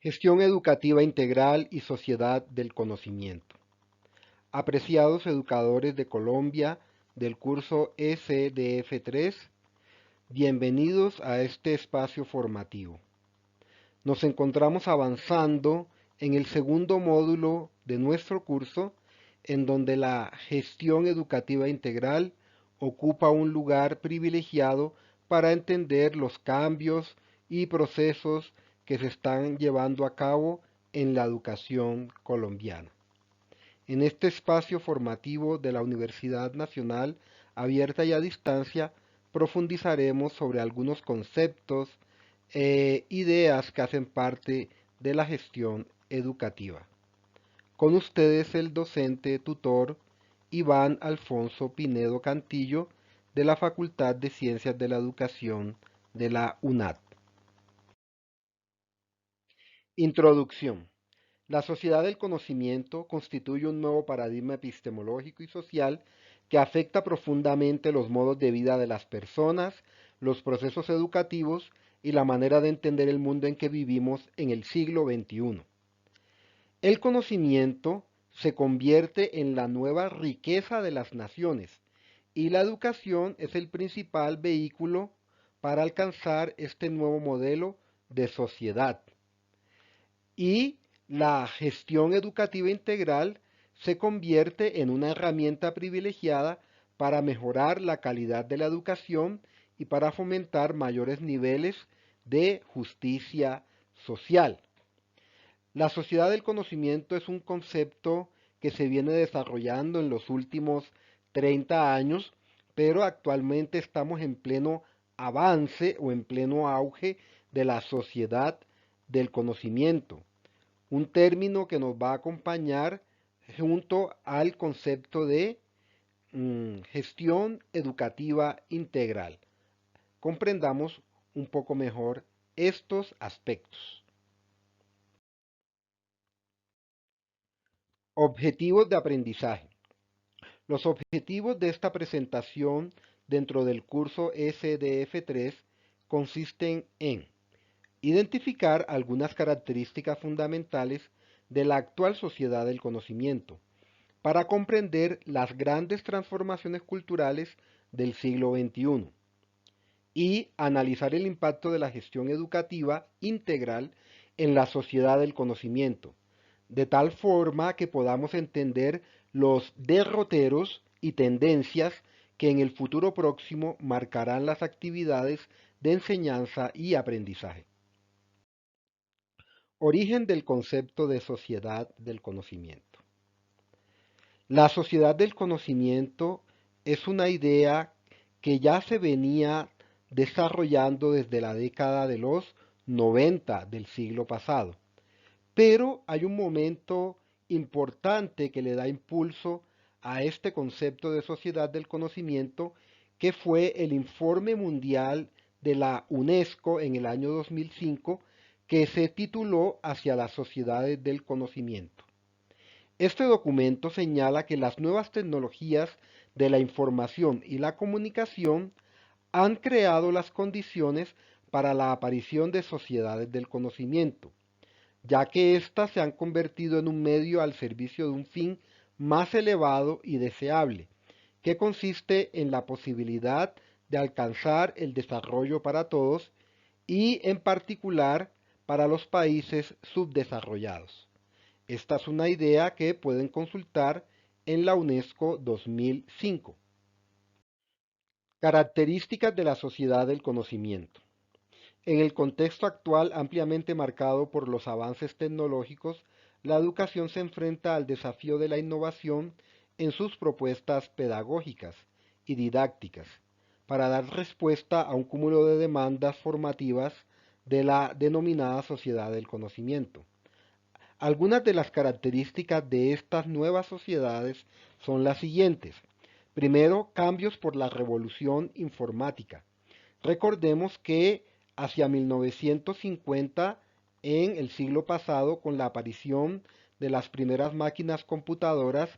Gestión educativa integral y sociedad del conocimiento. Apreciados educadores de Colombia del curso SDF3, bienvenidos a este espacio formativo. Nos encontramos avanzando en el segundo módulo de nuestro curso, en donde la gestión educativa integral ocupa un lugar privilegiado para entender los cambios y procesos que se están llevando a cabo en la educación colombiana. En este espacio formativo de la Universidad Nacional Abierta y a Distancia profundizaremos sobre algunos conceptos e ideas que hacen parte de la gestión educativa. Con ustedes el docente tutor Iván Alfonso Pinedo Cantillo de la Facultad de Ciencias de la Educación de la UNAD. Introducción. La sociedad del conocimiento constituye un nuevo paradigma epistemológico y social que afecta profundamente los modos de vida de las personas, los procesos educativos y la manera de entender el mundo en que vivimos en el siglo XXI. El conocimiento se convierte en la nueva riqueza de las naciones y la educación es el principal vehículo para alcanzar este nuevo modelo de sociedad. Y la gestión educativa integral se convierte en una herramienta privilegiada para mejorar la calidad de la educación y para fomentar mayores niveles de justicia social. La sociedad del conocimiento es un concepto que se viene desarrollando en los últimos 30 años, pero actualmente estamos en pleno avance o en pleno auge de la sociedad del conocimiento, un término que nos va a acompañar junto al concepto de gestión educativa integral. Comprendamos un poco mejor estos aspectos. Objetivos de aprendizaje. Los objetivos de esta presentación dentro del curso SDF3 consisten en identificar algunas características fundamentales de la actual sociedad del conocimiento para comprender las grandes transformaciones culturales del siglo XXI y analizar el impacto de la gestión educativa integral en la sociedad del conocimiento, de tal forma que podamos entender los derroteros y tendencias que en el futuro próximo marcarán las actividades de enseñanza y aprendizaje. Origen del concepto de sociedad del conocimiento. La sociedad del conocimiento es una idea que ya se venía desarrollando desde la década de los 90 del siglo pasado. Pero hay un momento importante que le da impulso a este concepto de sociedad del conocimiento, que fue el informe mundial de la UNESCO en el año 2005, que se tituló Hacia las sociedades del conocimiento. Este documento señala que las nuevas tecnologías de la información y la comunicación han creado las condiciones para la aparición de sociedades del conocimiento, ya que éstas se han convertido en un medio al servicio de un fin más elevado y deseable, que consiste en la posibilidad de alcanzar el desarrollo para todos y en particular para los países subdesarrollados. Esta es una idea que pueden consultar en la UNESCO 2005. Características de la sociedad del conocimiento. En el contexto actual ampliamente marcado por los avances tecnológicos, la educación se enfrenta al desafío de la innovación en sus propuestas pedagógicas y didácticas, para dar respuesta a un cúmulo de demandas formativas de la denominada sociedad del conocimiento. Algunas de las características de estas nuevas sociedades son las siguientes. Primero, cambios por la revolución informática. Recordemos que hacia 1950, en el siglo pasado, con la aparición de las primeras máquinas computadoras,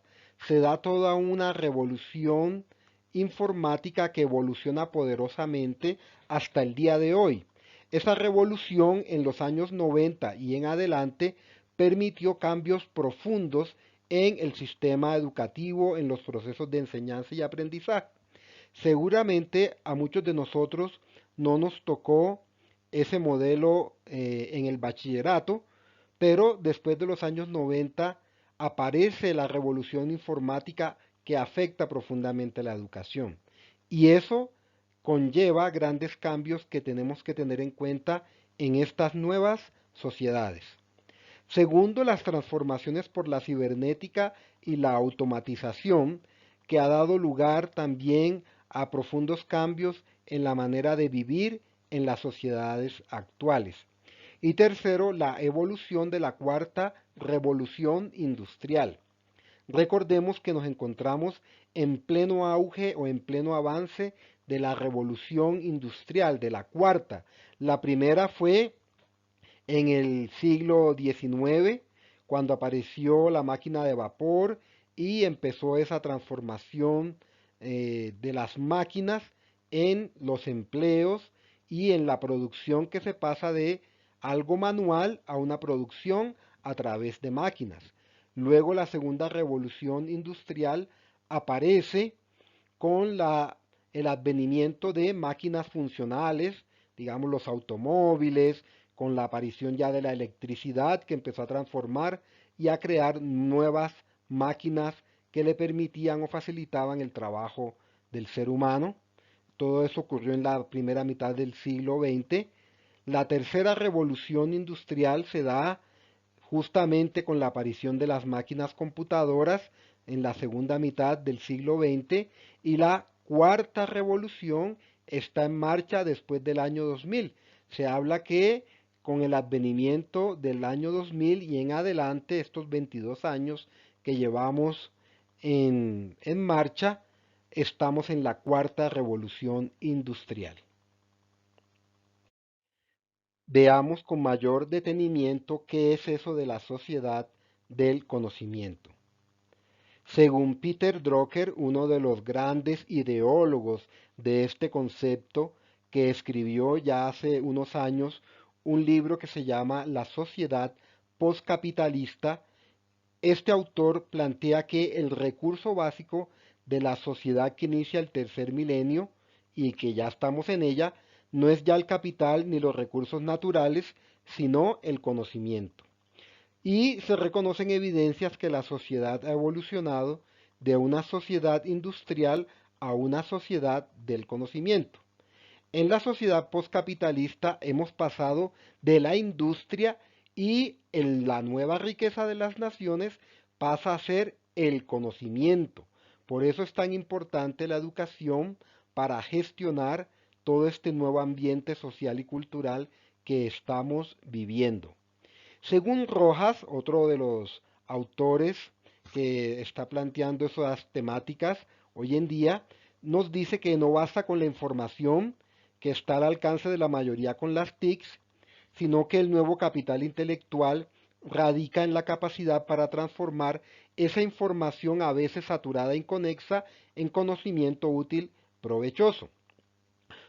se da toda una revolución informática que evoluciona poderosamente hasta el día de hoy. Esa revolución en los años 90 y en adelante permitió cambios profundos en el sistema educativo, en los procesos de enseñanza y aprendizaje. Seguramente a muchos de nosotros no nos tocó ese modelo en el bachillerato, pero después de los años 90 aparece la revolución informática que afecta profundamente la educación. Y eso conlleva grandes cambios que tenemos que tener en cuenta en estas nuevas sociedades. Segundo, las transformaciones por la cibernética y la automatización, que ha dado lugar también a profundos cambios en la manera de vivir en las sociedades actuales. Y tercero, la evolución de la cuarta revolución industrial. Recordemos que nos encontramos en pleno auge o en pleno avance de la revolución industrial, de la cuarta. La primera fue en el siglo XIX, cuando apareció la máquina de vapor y empezó esa transformación de las máquinas en los empleos y en la producción que se pasa de algo manual a una producción a través de máquinas. Luego la segunda revolución industrial aparece con el advenimiento de máquinas funcionales, digamos los automóviles, con la aparición ya de la electricidad que empezó a transformar y a crear nuevas máquinas que le permitían o facilitaban el trabajo del ser humano. Todo eso ocurrió en la primera mitad del siglo XX. La tercera revolución industrial se da justamente con la aparición de las máquinas computadoras en la segunda mitad del siglo XX y la cuarta revolución está en marcha después del año 2000. Se habla que con el advenimiento del año 2000 y en adelante, estos 22 años que llevamos en marcha, estamos en la cuarta revolución industrial. Veamos con mayor detenimiento qué es eso de la sociedad del conocimiento. Según Peter Drucker, uno de los grandes ideólogos de este concepto, que escribió ya hace unos años un libro que se llama La sociedad postcapitalista, este autor plantea que el recurso básico de la sociedad que inicia el tercer milenio y que ya estamos en ella, no es ya el capital ni los recursos naturales, sino el conocimiento. Y se reconocen evidencias que la sociedad ha evolucionado de una sociedad industrial a una sociedad del conocimiento. En la sociedad postcapitalista hemos pasado de la industria y en la nueva riqueza de las naciones pasa a ser el conocimiento. Por eso es tan importante la educación para gestionar todo este nuevo ambiente social y cultural que estamos viviendo. Según Rojas, otro de los autores que está planteando esas temáticas hoy en día, nos dice que no basta con la información que está al alcance de la mayoría con las TICs, sino que el nuevo capital intelectual radica en la capacidad para transformar esa información a veces saturada e inconexa en conocimiento útil provechoso.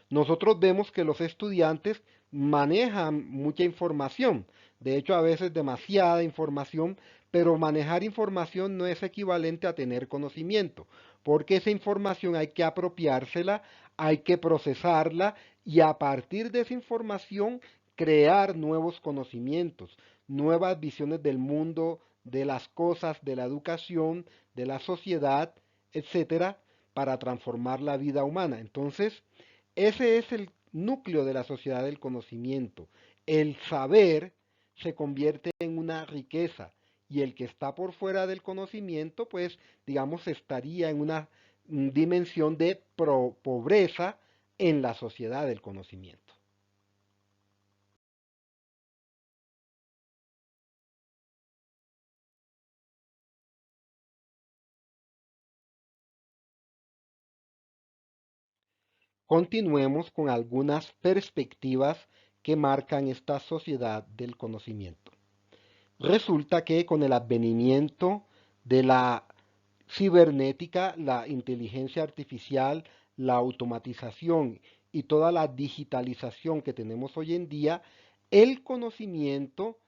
Nosotros vemos que los estudiantes manejan mucha información, de hecho a veces demasiada información, pero manejar información no es equivalente a tener conocimiento, porque esa información hay que apropiársela, hay que procesarla y a partir de esa información crear nuevos conocimientos, nuevas visiones del mundo, de las cosas, de la educación, de la sociedad, etcétera, para transformar la vida humana. Entonces, ese es el núcleo de la sociedad del conocimiento. El saber se convierte en una riqueza y el que está por fuera del conocimiento, pues, digamos, estaría en una dimensión de pobreza en la sociedad del conocimiento. Continuemos con algunas perspectivas que marcan esta sociedad del conocimiento. Resulta que con el advenimiento de la cibernética, la inteligencia artificial, la automatización y toda la digitalización que tenemos hoy en día, el conocimiento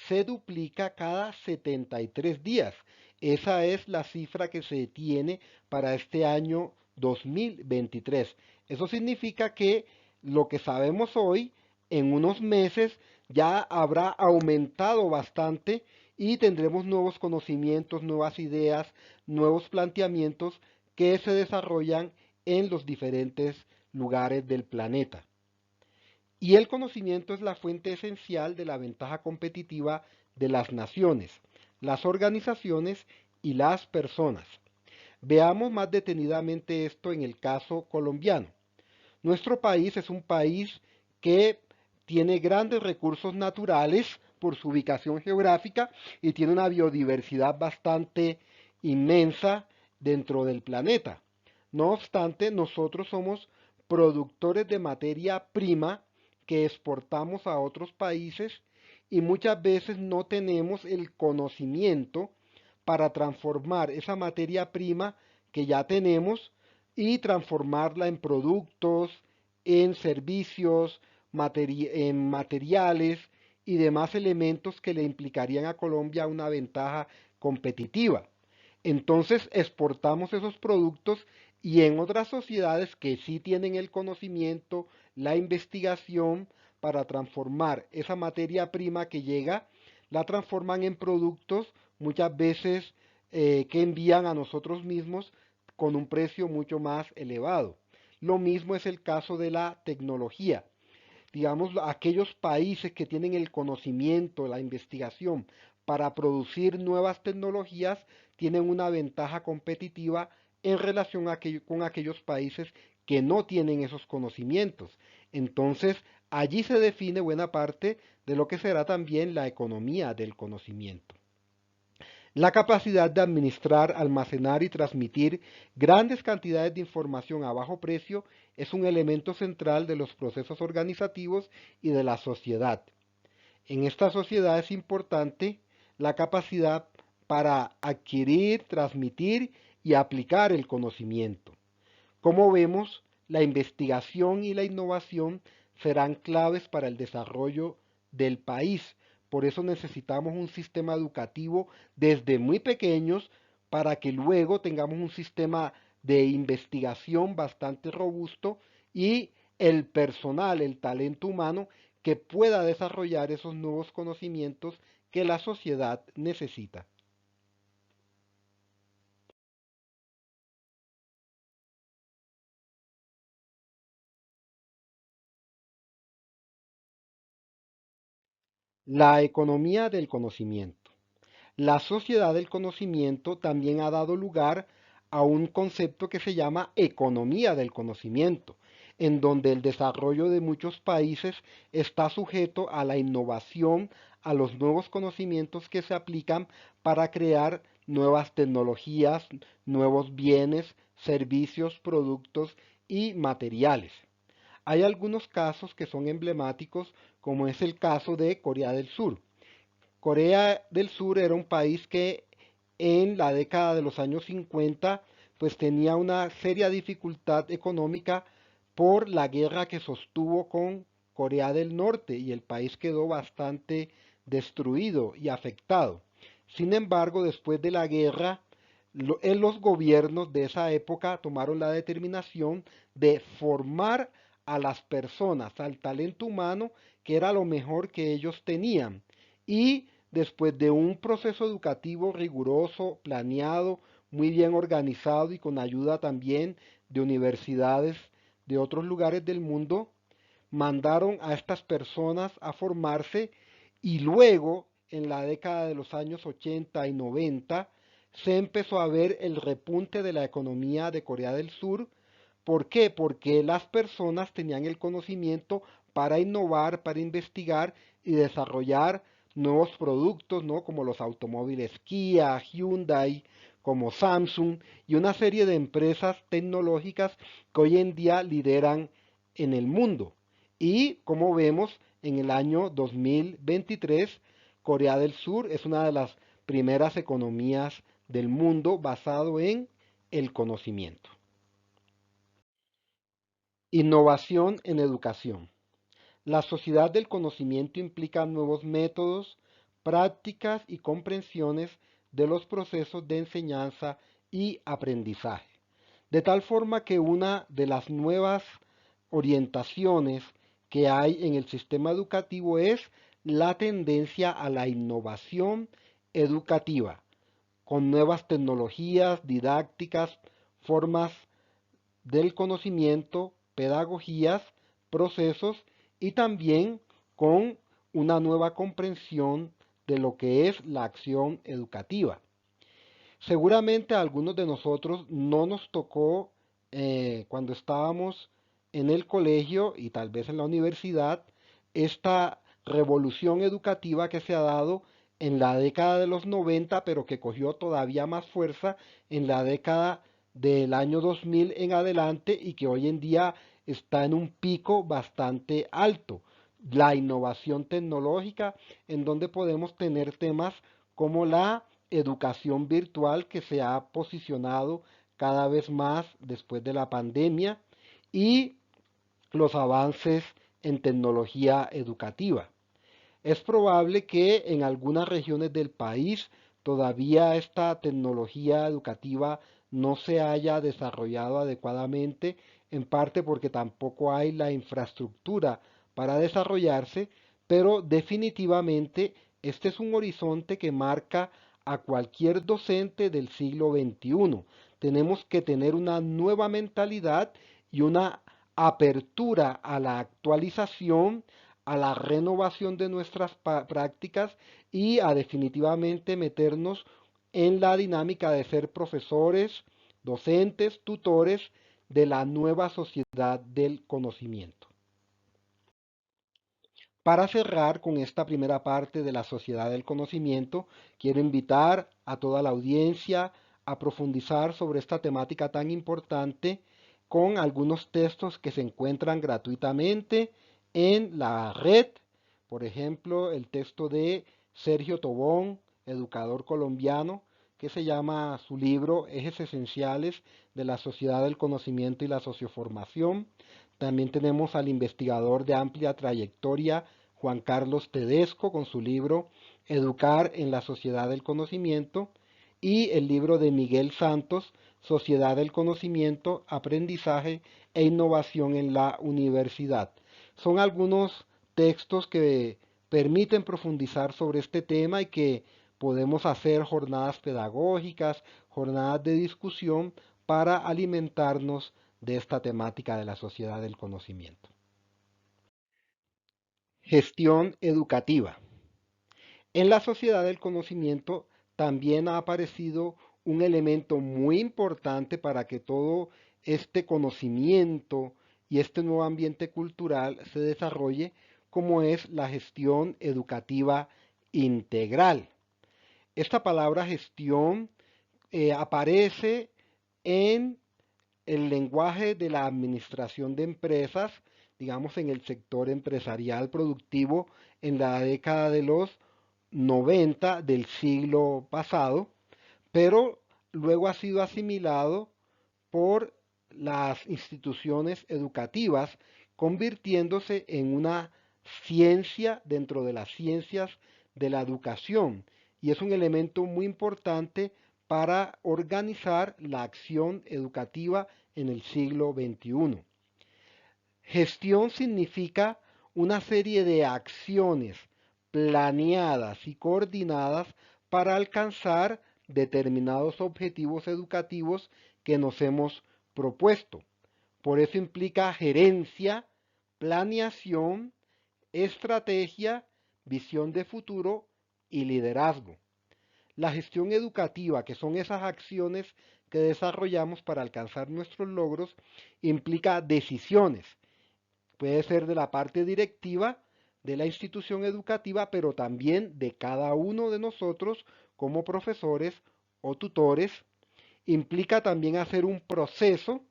se duplica cada 73 días. Esa es la cifra que se tiene para este año 2023. Eso significa que lo que sabemos hoy, en unos meses, ya habrá aumentado bastante y tendremos nuevos conocimientos, nuevas ideas, nuevos planteamientos que se desarrollan en los diferentes lugares del planeta. Y el conocimiento es la fuente esencial de la ventaja competitiva de las naciones, las organizaciones y las personas. Veamos más detenidamente esto en el caso colombiano. Nuestro país es un país que tiene grandes recursos naturales por su ubicación geográfica y tiene una biodiversidad bastante inmensa dentro del planeta. No obstante, nosotros somos productores de materia prima que exportamos a otros países y muchas veces no tenemos el conocimiento para transformar esa materia prima que ya tenemos y transformarla en productos, en servicios, en materiales y demás elementos que le implicarían a Colombia una ventaja competitiva. Entonces exportamos esos productos y en otras sociedades que sí tienen el conocimiento, la investigación para transformar esa materia prima que llega, la transforman en productos muchas veces que envían a nosotros mismos con un precio mucho más elevado. Lo mismo es el caso de la tecnología. Digamos, aquellos países que tienen el conocimiento, la investigación para producir nuevas tecnologías, tienen una ventaja competitiva en relación con aquellos países que no tienen esos conocimientos. Entonces, allí se define buena parte de lo que será también la economía del conocimiento. La capacidad de administrar, almacenar y transmitir grandes cantidades de información a bajo precio es un elemento central de los procesos organizativos y de la sociedad. En esta sociedad es importante la capacidad para adquirir, transmitir y aplicar el conocimiento. Como vemos, la investigación y la innovación serán claves para el desarrollo del país. Por eso necesitamos un sistema educativo desde muy pequeños para que luego tengamos un sistema de investigación bastante robusto y el personal, el talento humano que pueda desarrollar esos nuevos conocimientos que la sociedad necesita. La economía del conocimiento. La sociedad del conocimiento también ha dado lugar a un concepto que se llama economía del conocimiento, en donde el desarrollo de muchos países está sujeto a la innovación, a los nuevos conocimientos que se aplican para crear nuevas tecnologías, nuevos bienes, servicios, productos y materiales. Hay algunos casos que son emblemáticos, como es el caso de Corea del Sur. Corea del Sur era un país que en la década de los años 50 pues tenía una seria dificultad económica por la guerra que sostuvo con Corea del Norte y el país quedó bastante destruido y afectado. Sin embargo, después de la guerra, en los gobiernos de esa época tomaron la determinación de formar a las personas, al talento humano, que era lo mejor que ellos tenían. Y después de un proceso educativo riguroso, planeado, muy bien organizado y con ayuda también de universidades de otros lugares del mundo, mandaron a estas personas a formarse y luego, en la década de los años 80 y 90, se empezó a ver el repunte de la economía de Corea del Sur. ¿Por qué? Porque las personas tenían el conocimiento para innovar, para investigar y desarrollar nuevos productos, ¿no? Como los automóviles Kia, Hyundai, como Samsung y una serie de empresas tecnológicas que hoy en día lideran en el mundo. Y como vemos, en el año 2023, Corea del Sur es una de las primeras economías del mundo basado en el conocimiento. Innovación en educación. La sociedad del conocimiento implica nuevos métodos, prácticas y comprensiones de los procesos de enseñanza y aprendizaje. De tal forma que una de las nuevas orientaciones que hay en el sistema educativo es la tendencia a la innovación educativa, con nuevas tecnologías didácticas, formas del conocimiento, pedagogías, procesos y también con una nueva comprensión de lo que es la acción educativa. Seguramente a algunos de nosotros no nos tocó cuando estábamos en el colegio y tal vez en la universidad esta revolución educativa que se ha dado en la década de los 90, pero que cogió todavía más fuerza en la década del año 2000 en adelante y que hoy en día está en un pico bastante alto. La innovación tecnológica, en donde podemos tener temas como la educación virtual que se ha posicionado cada vez más después de la pandemia y los avances en tecnología educativa. Es probable que en algunas regiones del país todavía esta tecnología educativa no se haya desarrollado adecuadamente, en parte porque tampoco hay la infraestructura para desarrollarse, pero definitivamente este es un horizonte que marca a cualquier docente del siglo XXI. Tenemos que tener una nueva mentalidad y una apertura a la actualización, a la renovación de nuestras prácticas y a definitivamente meternos en la dinámica de ser profesores, docentes, tutores de la nueva sociedad del conocimiento. Para cerrar con esta primera parte de la sociedad del conocimiento, quiero invitar a toda la audiencia a profundizar sobre esta temática tan importante con algunos textos que se encuentran gratuitamente en la red. Por ejemplo, el texto de Sergio Tobón, educador colombiano, que se llama su libro Ejes Esenciales de la Sociedad del Conocimiento y la Socioformación. También tenemos al investigador de amplia trayectoria Juan Carlos Tedesco con su libro Educar en la Sociedad del Conocimiento y el libro de Miguel Santos, Sociedad del Conocimiento, Aprendizaje e Innovación en la Universidad. Son algunos textos que permiten profundizar sobre este tema y que podemos hacer jornadas pedagógicas, jornadas de discusión para alimentarnos de esta temática de la sociedad del conocimiento. Gestión educativa. En la sociedad del conocimiento también ha aparecido un elemento muy importante para que todo este conocimiento y este nuevo ambiente cultural se desarrolle, como es la gestión educativa integral. Esta palabra gestión aparece en el lenguaje de la administración de empresas, digamos en el sector empresarial productivo en la década de los 90 del siglo pasado, pero luego ha sido asimilado por las instituciones educativas, convirtiéndose en una ciencia dentro de las ciencias de la educación. Y es un elemento muy importante para organizar la acción educativa en el siglo XXI. Gestión significa una serie de acciones planeadas y coordinadas para alcanzar determinados objetivos educativos que nos hemos propuesto. Por eso implica gerencia, planeación, estrategia, visión de futuro y liderazgo. La gestión educativa, que son esas acciones que desarrollamos para alcanzar nuestros logros, implica decisiones. Puede ser de la parte directiva de la institución educativa, pero también de cada uno de nosotros como profesores o tutores. Implica también hacer un proceso,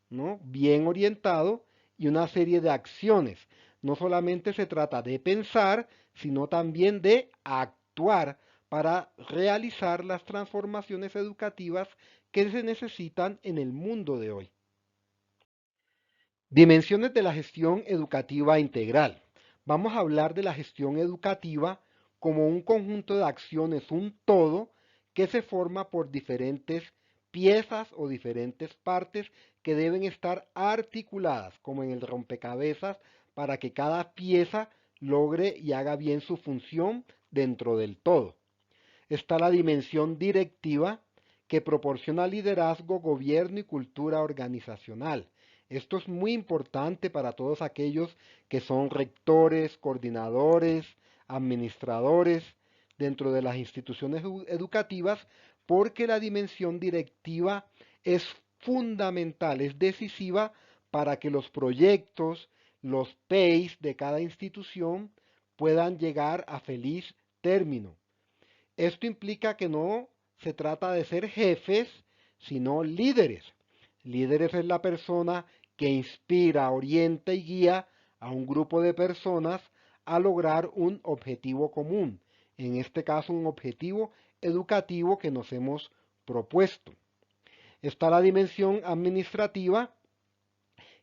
¿no?, bien orientado y una serie de acciones. No solamente se trata de pensar, sino también de actuar para realizar las transformaciones educativas que se necesitan en el mundo de hoy. Dimensiones de la gestión educativa integral. Vamos a hablar de la gestión educativa como un conjunto de acciones, un todo que se forma por diferentes piezas o diferentes partes que deben estar articuladas, como en el rompecabezas, para que cada pieza logre y haga bien su función dentro del todo. Está la dimensión directiva que proporciona liderazgo, gobierno y cultura organizacional. Esto es muy importante para todos aquellos que son rectores, coordinadores, administradores dentro de las instituciones educativas, porque la dimensión directiva es fundamental, es decisiva para que los proyectos, los PEIs de cada institución puedan llegar a feliz término. Esto implica que no se trata de ser jefes, sino líderes. Líderes es la persona que inspira, orienta y guía a un grupo de personas a lograr un objetivo común. En este caso, un objetivo educativo que nos hemos propuesto. Está la dimensión administrativa,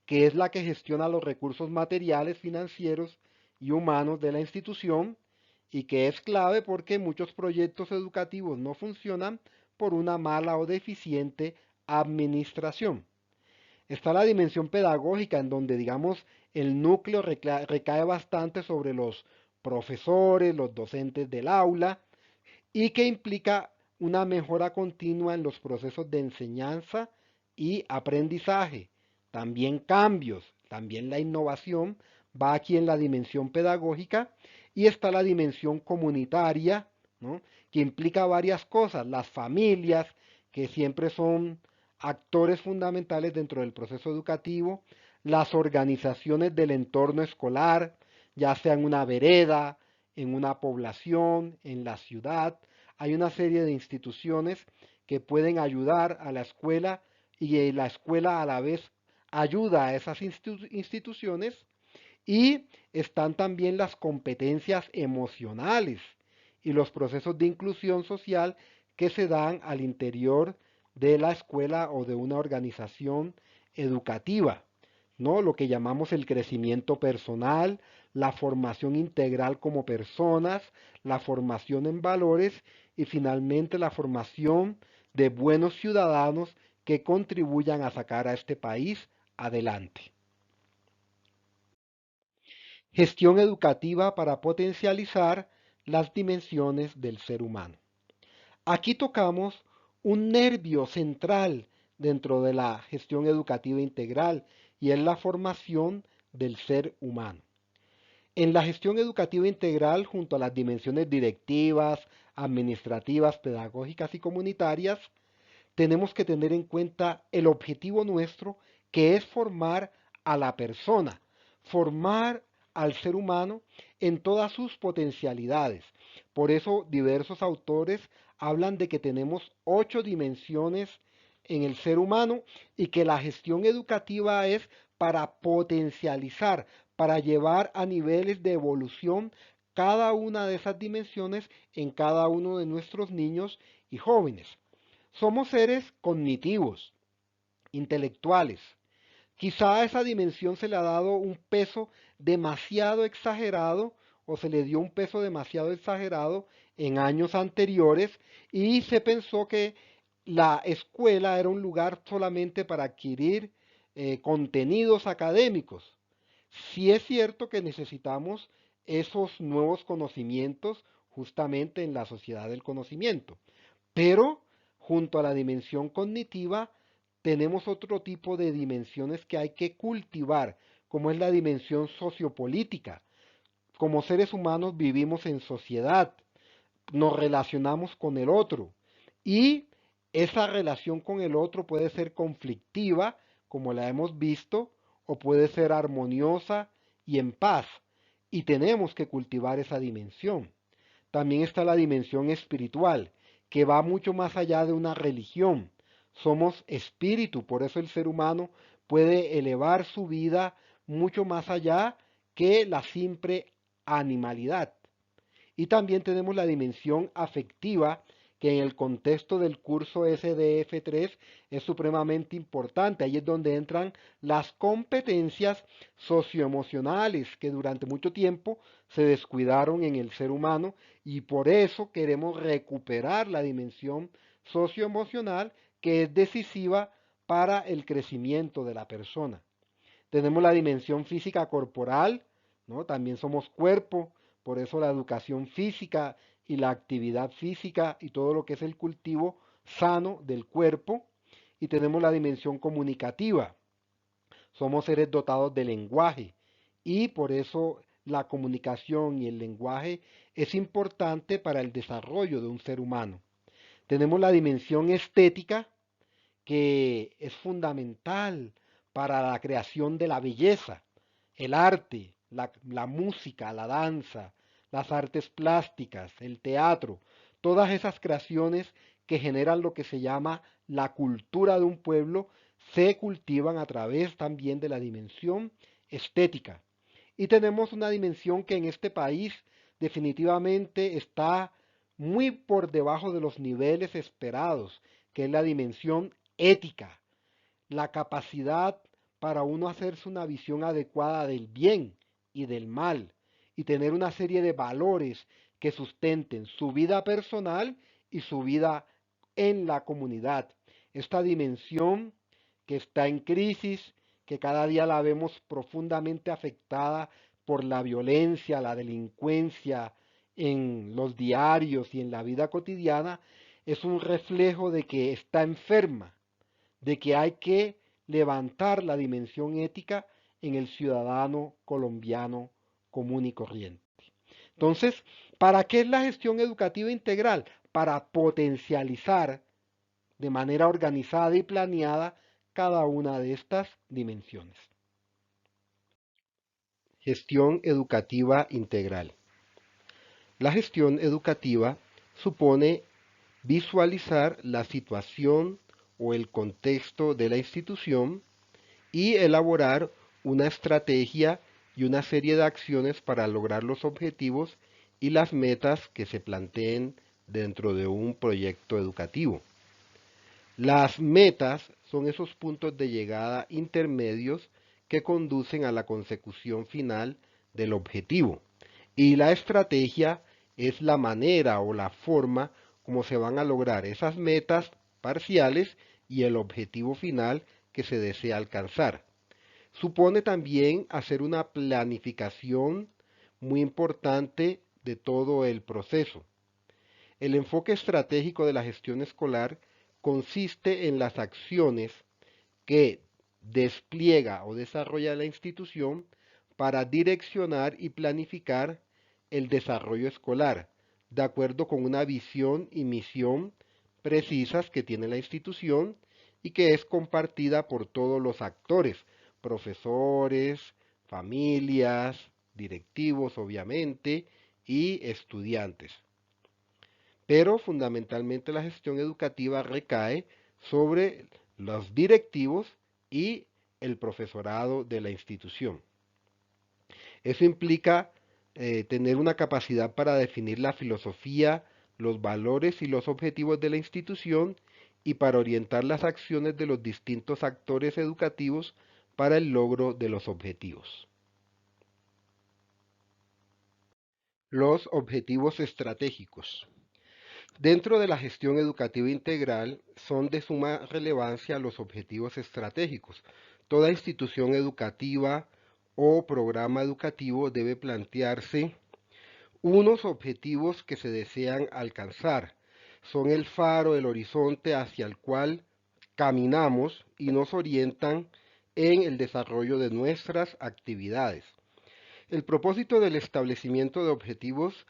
que es la que gestiona los recursos materiales, financieros y humanos de la institución y que es clave porque muchos proyectos educativos no funcionan por una mala o deficiente administración. Está la dimensión pedagógica en donde, digamos, el núcleo recae bastante sobre los profesores, los docentes del aula y que implica una mejora continua en los procesos de enseñanza y aprendizaje. También cambios, también la innovación va aquí en la dimensión pedagógica y está la dimensión comunitaria, ¿no? Que implica varias cosas, las familias, que siempre son actores fundamentales dentro del proceso educativo, las organizaciones del entorno escolar, ya sea en una vereda, en una población, en la ciudad. Hay una serie de instituciones que pueden ayudar a la escuela y la escuela a la vez ayuda a esas instituciones y están también las competencias emocionales y los procesos de inclusión social que se dan al interior de la escuela o de una organización educativa, ¿no? Lo que llamamos el crecimiento personal, la formación integral como personas, la formación en valores y finalmente la formación de buenos ciudadanos que contribuyan a sacar a este país adelante. Gestión educativa para potencializar las dimensiones del ser humano. Aquí tocamos un nervio central dentro de la gestión educativa integral y es la formación del ser humano. En la gestión educativa integral, junto a las dimensiones directivas, administrativas, pedagógicas y comunitarias, tenemos que tener en cuenta el objetivo nuestro, que es formar a la persona, formar al ser humano en todas sus potencialidades. Por eso diversos autores hablan de que tenemos 8 dimensiones en el ser humano y que la gestión educativa es para potencializar, para llevar a niveles de evolución cada una de esas dimensiones en cada uno de nuestros niños y jóvenes. Somos seres cognitivos, intelectuales. Quizá a esa dimensión se le ha dado un peso demasiado exagerado o se le dio un peso demasiado exagerado en años anteriores y se pensó que la escuela era un lugar solamente para adquirir contenidos académicos. Sí es cierto que necesitamos esos nuevos conocimientos justamente en la sociedad del conocimiento, pero junto a la dimensión cognitiva tenemos otro tipo de dimensiones que hay que cultivar, como es la dimensión sociopolítica. Como seres humanos vivimos en sociedad, nos relacionamos con el otro y esa relación con el otro puede ser conflictiva, como la hemos visto, o puede ser armoniosa y en paz. Y tenemos que cultivar esa dimensión. También está la dimensión espiritual, que va mucho más allá de una religión. Somos espíritu, por eso el ser humano puede elevar su vida mucho más allá que la simple animalidad. Y también tenemos la dimensión afectiva, que en el contexto del curso SDF3 es supremamente importante. Ahí es donde entran las competencias socioemocionales que durante mucho tiempo se descuidaron en el ser humano y por eso queremos recuperar la dimensión socioemocional que es decisiva para el crecimiento de la persona. Tenemos la dimensión física corporal, ¿no? También somos cuerpo, por eso la educación física y la actividad física y todo lo que es el cultivo sano del cuerpo. Y tenemos la dimensión comunicativa. Somos seres dotados de lenguaje y por eso la comunicación y el lenguaje es importante para el desarrollo de un ser humano. Tenemos la dimensión estética, que es fundamental para la creación de la belleza, el arte, la música, la danza, las artes plásticas, el teatro, todas esas creaciones que generan lo que se llama la cultura de un pueblo, se cultivan a través también de la dimensión estética. Y tenemos una dimensión que en este país definitivamente está muy por debajo de los niveles esperados, que es la dimensión ética, la capacidad para uno hacerse una visión adecuada del bien y del mal y tener una serie de valores que sustenten su vida personal y su vida en la comunidad. Esta dimensión que está en crisis, que cada día la vemos profundamente afectada por la violencia, la delincuencia en los diarios y en la vida cotidiana, es un reflejo de que está enferma, de que hay que levantar la dimensión ética en el ciudadano colombiano común y corriente. Entonces, ¿para qué es la gestión educativa integral? Para potencializar de manera organizada y planeada cada una de estas dimensiones. Gestión educativa integral. La gestión educativa supone visualizar la situación o el contexto de la institución y elaborar una estrategia y una serie de acciones para lograr los objetivos y las metas que se planteen dentro de un proyecto educativo. Las metas son esos puntos de llegada intermedios que conducen a la consecución final del objetivo. Y la estrategia es la manera o la forma como se van a lograr esas metas parciales y el objetivo final que se desea alcanzar. Supone también hacer una planificación muy importante de todo el proceso. El enfoque estratégico de la gestión escolar consiste en las acciones que despliega o desarrolla la institución para direccionar y planificar el desarrollo escolar, de acuerdo con una visión y misión precisas que tiene la institución y que es compartida por todos los actores, profesores, familias, directivos obviamente y estudiantes. Pero fundamentalmente la gestión educativa recae sobre los directivos y el profesorado de la institución. Eso implica tener una capacidad para definir la filosofía, los valores y los objetivos de la institución y para orientar las acciones de los distintos actores educativos para el logro de los objetivos. Los objetivos estratégicos. Dentro de la gestión educativa integral son de suma relevancia los objetivos estratégicos. Toda institución educativa o programa educativo debe plantearse unos objetivos que se desean alcanzar. Son el faro, el horizonte hacia el cual caminamos y nos orientan en el desarrollo de nuestras actividades. El propósito del establecimiento de objetivos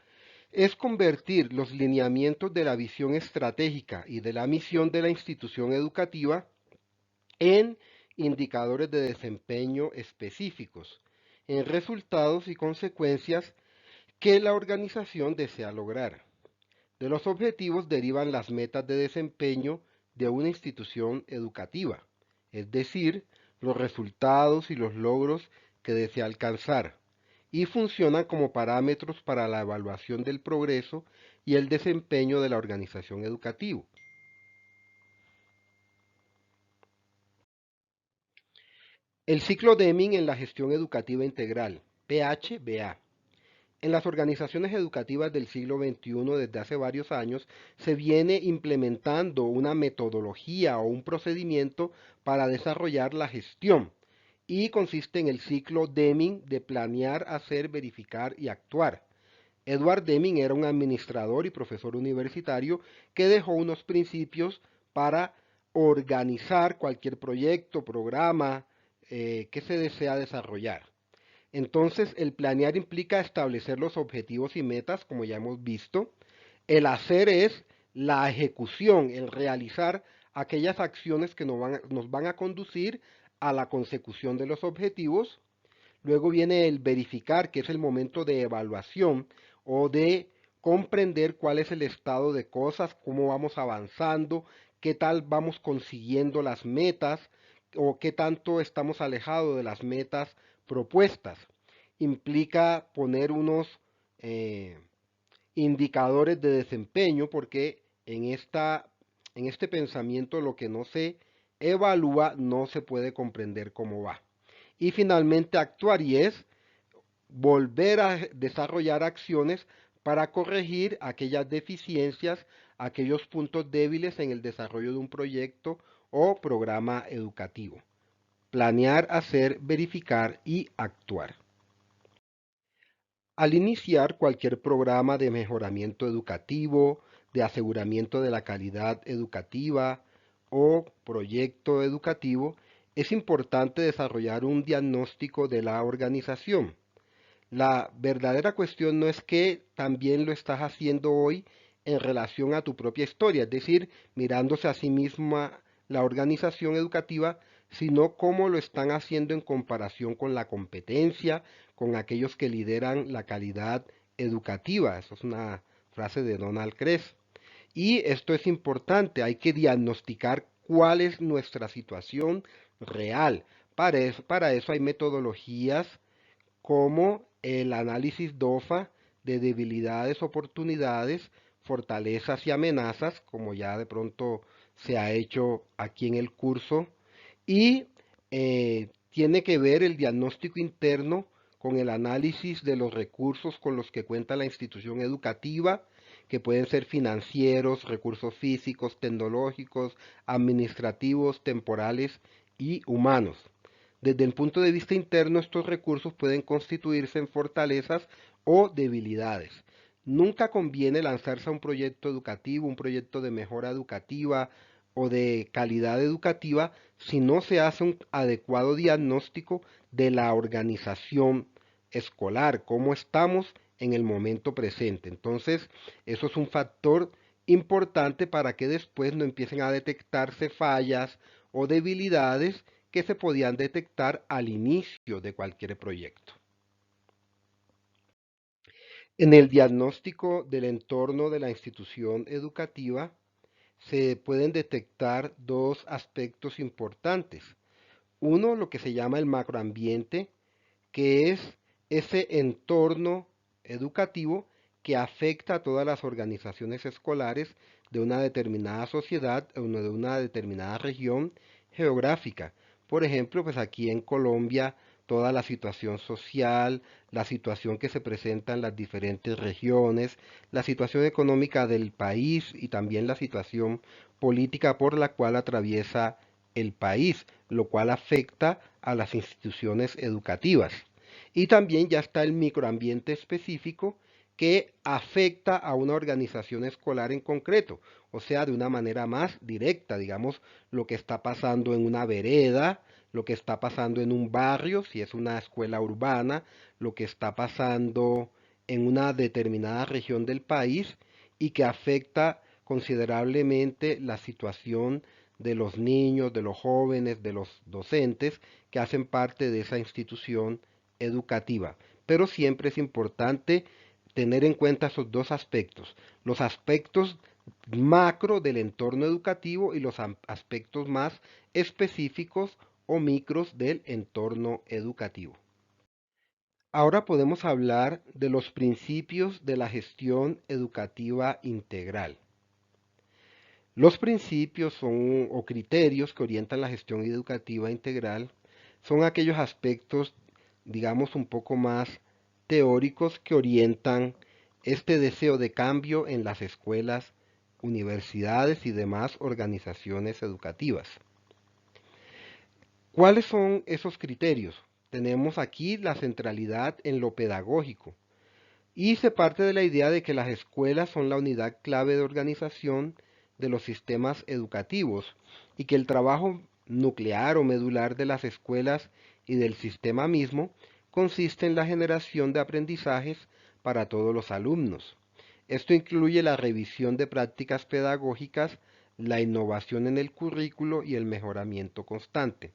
es convertir los lineamientos de la visión estratégica y de la misión de la institución educativa en indicadores de desempeño específicos, en resultados y consecuencias que la organización desea lograr. De los objetivos derivan las metas de desempeño de una institución educativa, es decir, los resultados y los logros que desea alcanzar, y funcionan como parámetros para la evaluación del progreso y el desempeño de la organización educativa. El ciclo Deming en la gestión educativa integral, PHBA. En las organizaciones educativas del siglo XXI desde hace varios años se viene implementando una metodología o un procedimiento para desarrollar la gestión y consiste en el ciclo Deming de planear, hacer, verificar y actuar. Edward Deming era un administrador y profesor universitario que dejó unos principios para organizar cualquier proyecto, programa que se desea desarrollar. Entonces, el planear implica establecer los objetivos y metas, como ya hemos visto. El hacer es la ejecución, el realizar aquellas acciones que nos van a conducir a la consecución de los objetivos. Luego viene el verificar, que es el momento de evaluación o de comprender cuál es el estado de cosas, cómo vamos avanzando, qué tal vamos consiguiendo las metas o qué tanto estamos alejados de las metas propuestas. Implica poner unos eh, indicadores de desempeño porque en este pensamiento lo que no se evalúa no se puede comprender cómo va. Y finalmente actuar y es volver a desarrollar acciones para corregir aquellas deficiencias, aquellos puntos débiles en el desarrollo de un proyecto o programa educativo. Planear, hacer, verificar y actuar. Al iniciar cualquier programa de mejoramiento educativo, de aseguramiento de la calidad educativa o proyecto educativo, es importante desarrollar un diagnóstico de la organización. La verdadera cuestión no es que también lo estás haciendo hoy en relación a tu propia historia, es decir, mirándose a sí misma la organización educativa, sino cómo lo están haciendo en comparación con la competencia, con aquellos que lideran la calidad educativa. Eso es una frase de Donald Kress. Y esto es importante, hay que diagnosticar cuál es nuestra situación real. Para eso hay metodologías como el análisis DOFA de debilidades, oportunidades, fortalezas y amenazas, como ya de pronto se ha hecho aquí en el curso, y tiene que ver el diagnóstico interno con el análisis de los recursos con los que cuenta la institución educativa, que pueden ser financieros, recursos físicos, tecnológicos, administrativos, temporales y humanos. Desde el punto de vista interno, estos recursos pueden constituirse en fortalezas o debilidades. Nunca conviene lanzarse a un proyecto educativo, un proyecto de mejora educativa o de calidad educativa si no se hace un adecuado diagnóstico de la organización escolar, cómo estamos en el momento presente. Entonces, eso es un factor importante para que después no empiecen a detectarse fallas o debilidades que se podían detectar al inicio de cualquier proyecto. En el diagnóstico del entorno de la institución educativa se pueden detectar dos aspectos importantes. Uno, lo que se llama el macroambiente, que es ese entorno educativo que afecta a todas las organizaciones escolares de una determinada sociedad o de una determinada región geográfica. Por ejemplo, pues aquí en Colombia, toda la situación social, la situación que se presenta en las diferentes regiones, la situación económica del país y también la situación política por la cual atraviesa el país, lo cual afecta a las instituciones educativas. Y también ya está el microambiente específico que afecta a una organización escolar en concreto, o sea, de una manera más directa, digamos, lo que está pasando en una vereda, lo que está pasando en un barrio, si es una escuela urbana, lo que está pasando en una determinada región del país y que afecta considerablemente la situación de los niños, de los jóvenes, de los docentes que hacen parte de esa institución educativa. Pero siempre es importante tener en cuenta esos dos aspectos, los aspectos macro del entorno educativo y los aspectos más específicos o micros del entorno educativo. Ahora podemos hablar de los principios de la gestión educativa integral. Los principios son, o criterios que orientan la gestión educativa integral son aquellos aspectos, digamos, un poco más teóricos que orientan este deseo de cambio en las escuelas, universidades y demás organizaciones educativas. ¿Cuáles son esos criterios? Tenemos aquí la centralidad en lo pedagógico y se parte de la idea de que las escuelas son la unidad clave de organización de los sistemas educativos y que el trabajo nuclear o medular de las escuelas y del sistema mismo consiste en la generación de aprendizajes para todos los alumnos. Esto incluye la revisión de prácticas pedagógicas, la innovación en el currículo y el mejoramiento constante.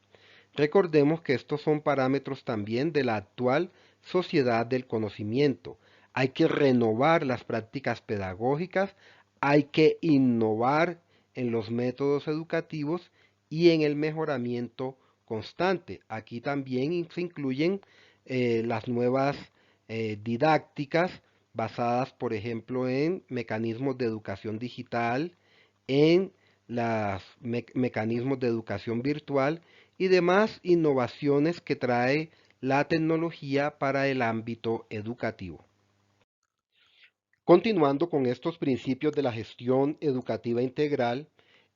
Recordemos que estos son parámetros también de la actual sociedad del conocimiento. Hay que renovar las prácticas pedagógicas, hay que innovar en los métodos educativos y en el mejoramiento constante. Aquí también se incluyen las nuevas didácticas basadas, por ejemplo, en mecanismos de educación digital, en los mecanismos de educación virtual y demás innovaciones que trae la tecnología para el ámbito educativo. Continuando con estos principios de la gestión educativa integral,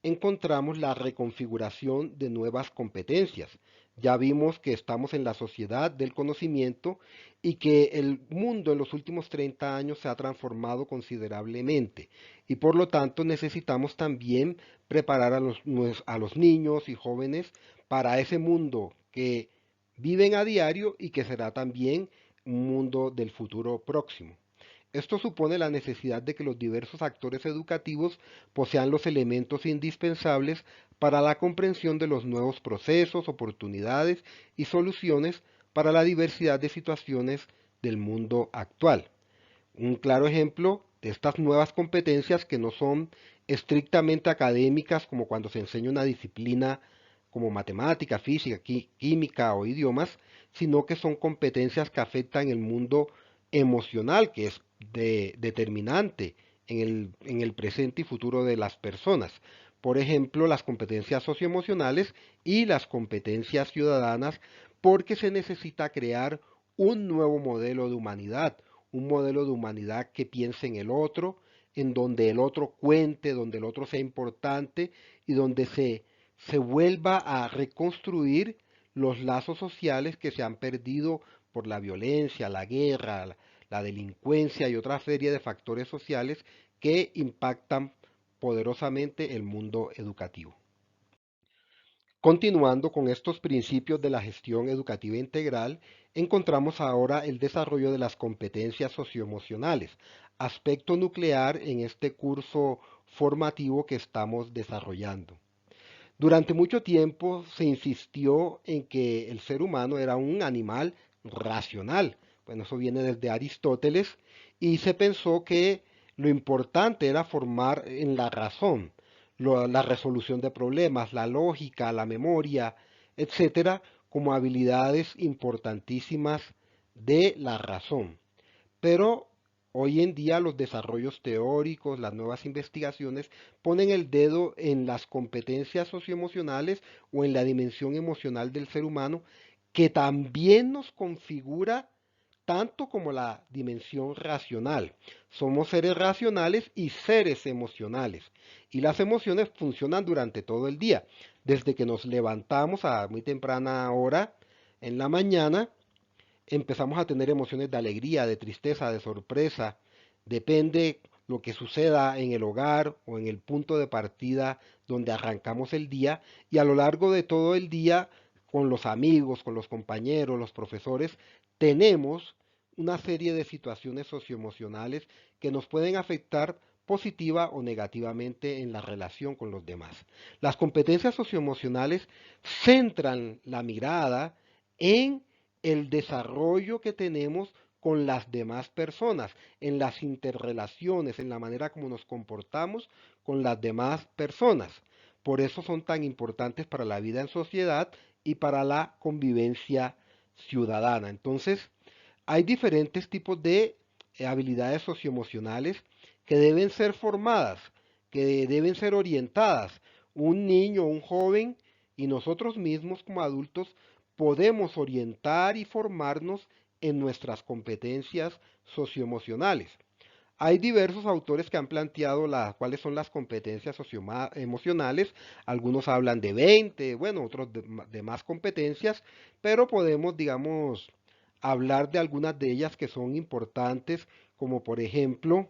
encontramos la reconfiguración de nuevas competencias. Ya vimos que estamos en la sociedad del conocimiento y que el mundo en los últimos 30 años se ha transformado considerablemente y por lo tanto necesitamos también preparar a los niños y jóvenes para ese mundo que viven a diario y que será también un mundo del futuro próximo. Esto supone la necesidad de que los diversos actores educativos posean los elementos indispensables para la comprensión de los nuevos procesos, oportunidades y soluciones para la diversidad de situaciones del mundo actual. Un claro ejemplo de estas nuevas competencias que no son estrictamente académicas como cuando se enseña una disciplina como matemática, física, química o idiomas, sino que son competencias que afectan el mundo emocional, que es determinante en el presente y futuro de las personas. Por ejemplo, las competencias socioemocionales y las competencias ciudadanas, porque se necesita crear un nuevo modelo de humanidad, un modelo de humanidad que piense en el otro, en donde el otro cuente, donde el otro sea importante y donde se vuelva a reconstruir los lazos sociales que se han perdido por la violencia, la guerra, la delincuencia y otra serie de factores sociales que impactan poderosamente el mundo educativo. Continuando con estos principios de la gestión educativa integral, encontramos ahora el desarrollo de las competencias socioemocionales, aspecto nuclear en este curso formativo que estamos desarrollando. Durante mucho tiempo se insistió en que el ser humano era un animal racional. Bueno, eso viene desde Aristóteles y se pensó que lo importante era formar en la razón, la resolución de problemas, la lógica, la memoria, etcétera, como habilidades importantísimas de la razón. Pero hoy en día los desarrollos teóricos, las nuevas investigaciones ponen el dedo en las competencias socioemocionales o en la dimensión emocional del ser humano que también nos configura tanto como la dimensión racional. Somos seres racionales y seres emocionales. Y las emociones funcionan durante todo el día. Desde que nos levantamos a muy temprana hora en la mañana, empezamos a tener emociones de alegría, de tristeza, de sorpresa. Depende lo que suceda en el hogar o en el punto de partida donde arrancamos el día y a lo largo de todo el día con los amigos, con los compañeros, los profesores, tenemos una serie de situaciones socioemocionales que nos pueden afectar positiva o negativamente en la relación con los demás. Las competencias socioemocionales centran la mirada en el desarrollo que tenemos con las demás personas, en las interrelaciones, en la manera como nos comportamos con las demás personas. Por eso son tan importantes para la vida en sociedad y para la convivencia ciudadana. Entonces, Hay diferentes tipos de habilidades socioemocionales que deben ser formadas, que deben ser orientadas. Un niño, un joven y nosotros mismos como adultos podemos orientar y formarnos en nuestras competencias socioemocionales. Hay diversos autores que han planteado cuáles son las competencias socioemocionales. Algunos hablan de 20, bueno, otros de más competencias, pero podemos, digamos, hablar de algunas de ellas que son importantes, como por ejemplo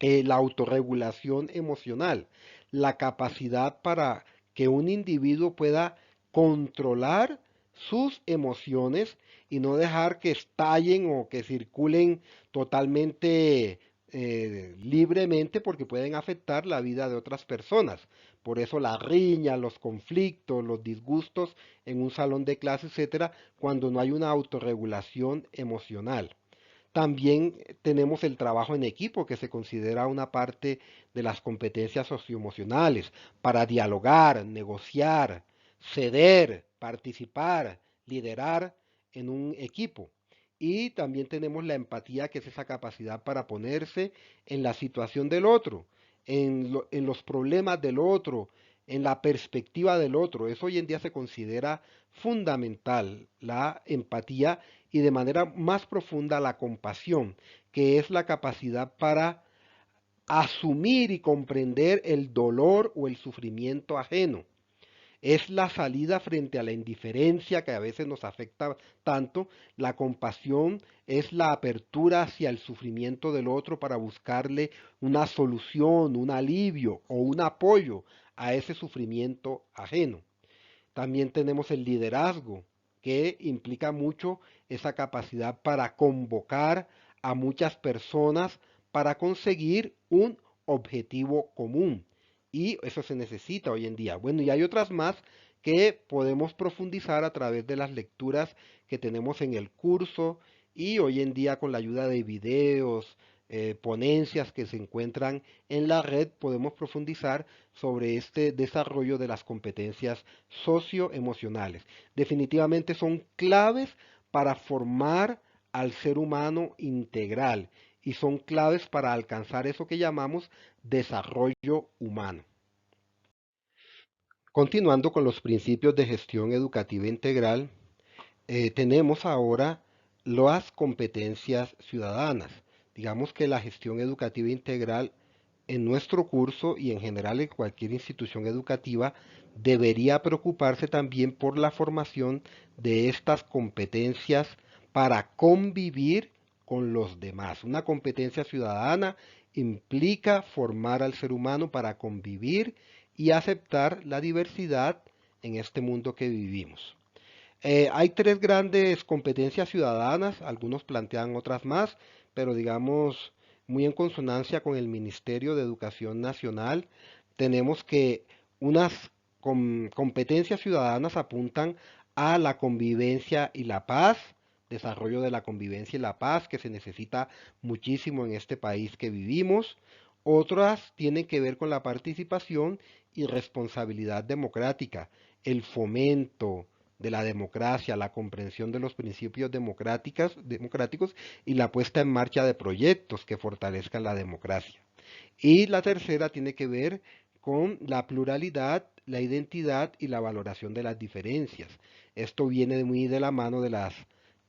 la autorregulación emocional, la capacidad para que un individuo pueda controlar sus emociones y no dejar que estallen o que circulen totalmente libremente porque pueden afectar la vida de otras personas. Por eso la riña, los conflictos, los disgustos en un salón de clase, etcétera, cuando no hay una autorregulación emocional. También tenemos el trabajo en equipo, que se considera una parte de las competencias socioemocionales, para dialogar, negociar, ceder, participar, liderar en un equipo. Y también tenemos la empatía, que es esa capacidad para ponerse en la situación del otro, en los problemas del otro, en la perspectiva del otro. Eso hoy en día se considera fundamental, la empatía, y de manera más profunda la compasión, que es la capacidad para asumir y comprender el dolor o el sufrimiento ajeno. Es la salida frente a la indiferencia que a veces nos afecta tanto. La compasión es la apertura hacia el sufrimiento del otro para buscarle una solución, un alivio o un apoyo a ese sufrimiento ajeno. También tenemos el liderazgo, que implica mucho esa capacidad para convocar a muchas personas para conseguir un objetivo común. Y eso se necesita hoy en día. Bueno, y hay otras más que podemos profundizar a través de las lecturas que tenemos en el curso y hoy en día con la ayuda de videos, ponencias que se encuentran en la red, podemos profundizar sobre este desarrollo de las competencias socioemocionales. Definitivamente son claves para formar al ser humano integral y son claves para alcanzar eso que llamamos desarrollo humano. Continuando con los principios de gestión educativa integral, tenemos ahora las competencias ciudadanas. Digamos que la gestión educativa integral en nuestro curso y en general en cualquier institución educativa debería preocuparse también por la formación de estas competencias para convivir con los demás. Una competencia ciudadana implica formar al ser humano para convivir y aceptar la diversidad en este mundo que vivimos. Hay tres grandes competencias ciudadanas, algunos plantean otras más, pero digamos, muy en consonancia con el Ministerio de Educación Nacional, tenemos que unas competencias ciudadanas apuntan a la convivencia y la paz, desarrollo de la convivencia y la paz, que se necesita muchísimo en este país que vivimos. Otras tienen que ver con la participación y responsabilidad democrática, el fomento, de la democracia, la comprensión de los principios democráticos y la puesta en marcha de proyectos que fortalezcan la democracia. Y la tercera tiene que ver con la pluralidad, la identidad y la valoración de las diferencias. Esto viene muy de la mano de las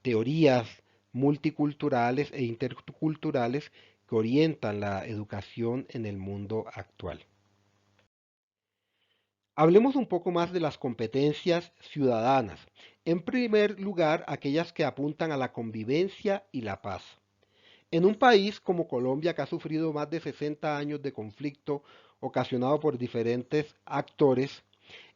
teorías multiculturales e interculturales que orientan la educación en el mundo actual. Hablemos un poco más de las competencias ciudadanas. En primer lugar, aquellas que apuntan a la convivencia y la paz. En un país como Colombia, que ha sufrido más de 60 años de conflicto ocasionado por diferentes actores,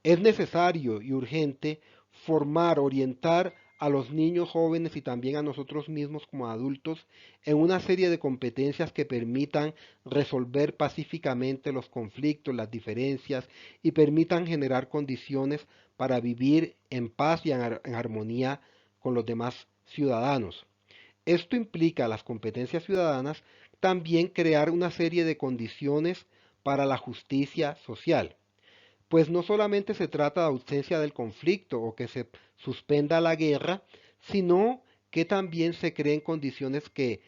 es necesario y urgente formar, orientar a los niños jóvenes y también a nosotros mismos como adultos en una serie de competencias que permitan resolver pacíficamente los conflictos, las diferencias y permitan generar condiciones para vivir en paz y en armonía con los demás ciudadanos. Esto implica las competencias ciudadanas también crear una serie de condiciones para la justicia social, pues no solamente se trata de ausencia del conflicto o que se suspenda la guerra, sino que también se creen condiciones que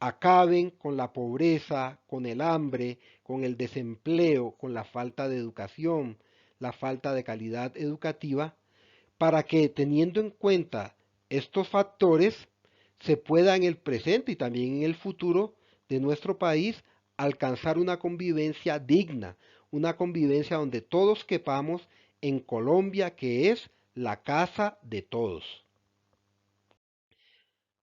acaben con la pobreza, con el hambre, con el desempleo, con la falta de educación, la falta de calidad educativa, para que teniendo en cuenta estos factores se pueda en el presente y también en el futuro de nuestro país alcanzar una convivencia digna, una convivencia donde todos quepamos en Colombia, que es la casa de todos.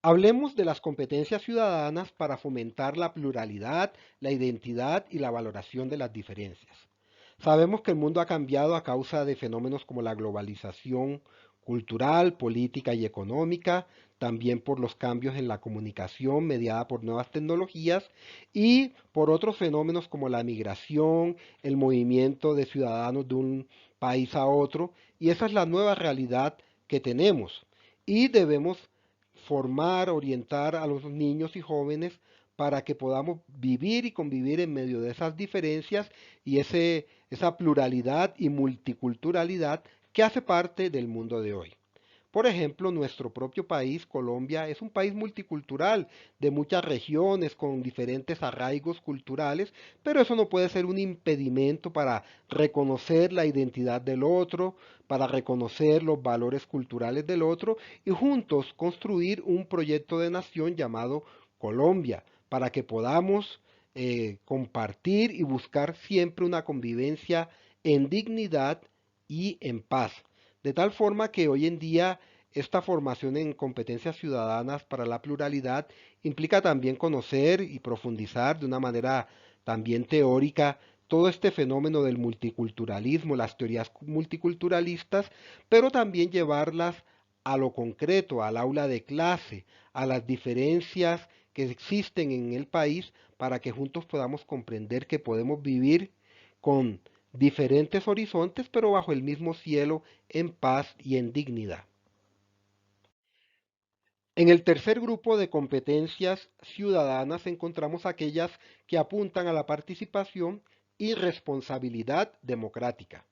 Hablemos de las competencias ciudadanas para fomentar la pluralidad, la identidad y la valoración de las diferencias. Sabemos que el mundo ha cambiado a causa de fenómenos como la globalización cultural, política y económica, también por los cambios en la comunicación mediada por nuevas tecnologías y por otros fenómenos como la migración, el movimiento de ciudadanos de un país a otro, y esa es la nueva realidad que tenemos. Y debemos formar, orientar a los niños y jóvenes para que podamos vivir y convivir en medio de esas diferencias y esa pluralidad y multiculturalidad que hace parte del mundo de hoy. Por ejemplo, nuestro propio país, Colombia, es un país multicultural de muchas regiones con diferentes arraigos culturales, pero eso no puede ser un impedimento para reconocer la identidad del otro, para reconocer los valores culturales del otro y juntos construir un proyecto de nación llamado Colombia, para que podamos compartir y buscar siempre una convivencia en dignidad y en paz. De tal forma que hoy en día esta formación en competencias ciudadanas para la pluralidad implica también conocer y profundizar de una manera también teórica todo este fenómeno del multiculturalismo, las teorías multiculturalistas, pero también llevarlas a lo concreto, al aula de clase, a las diferencias que existen en el país para que juntos podamos comprender que podemos vivir con diferentes horizontes, pero bajo el mismo cielo, en paz y en dignidad. En el tercer grupo de competencias ciudadanas encontramos aquellas que apuntan a la participación y responsabilidad democrática.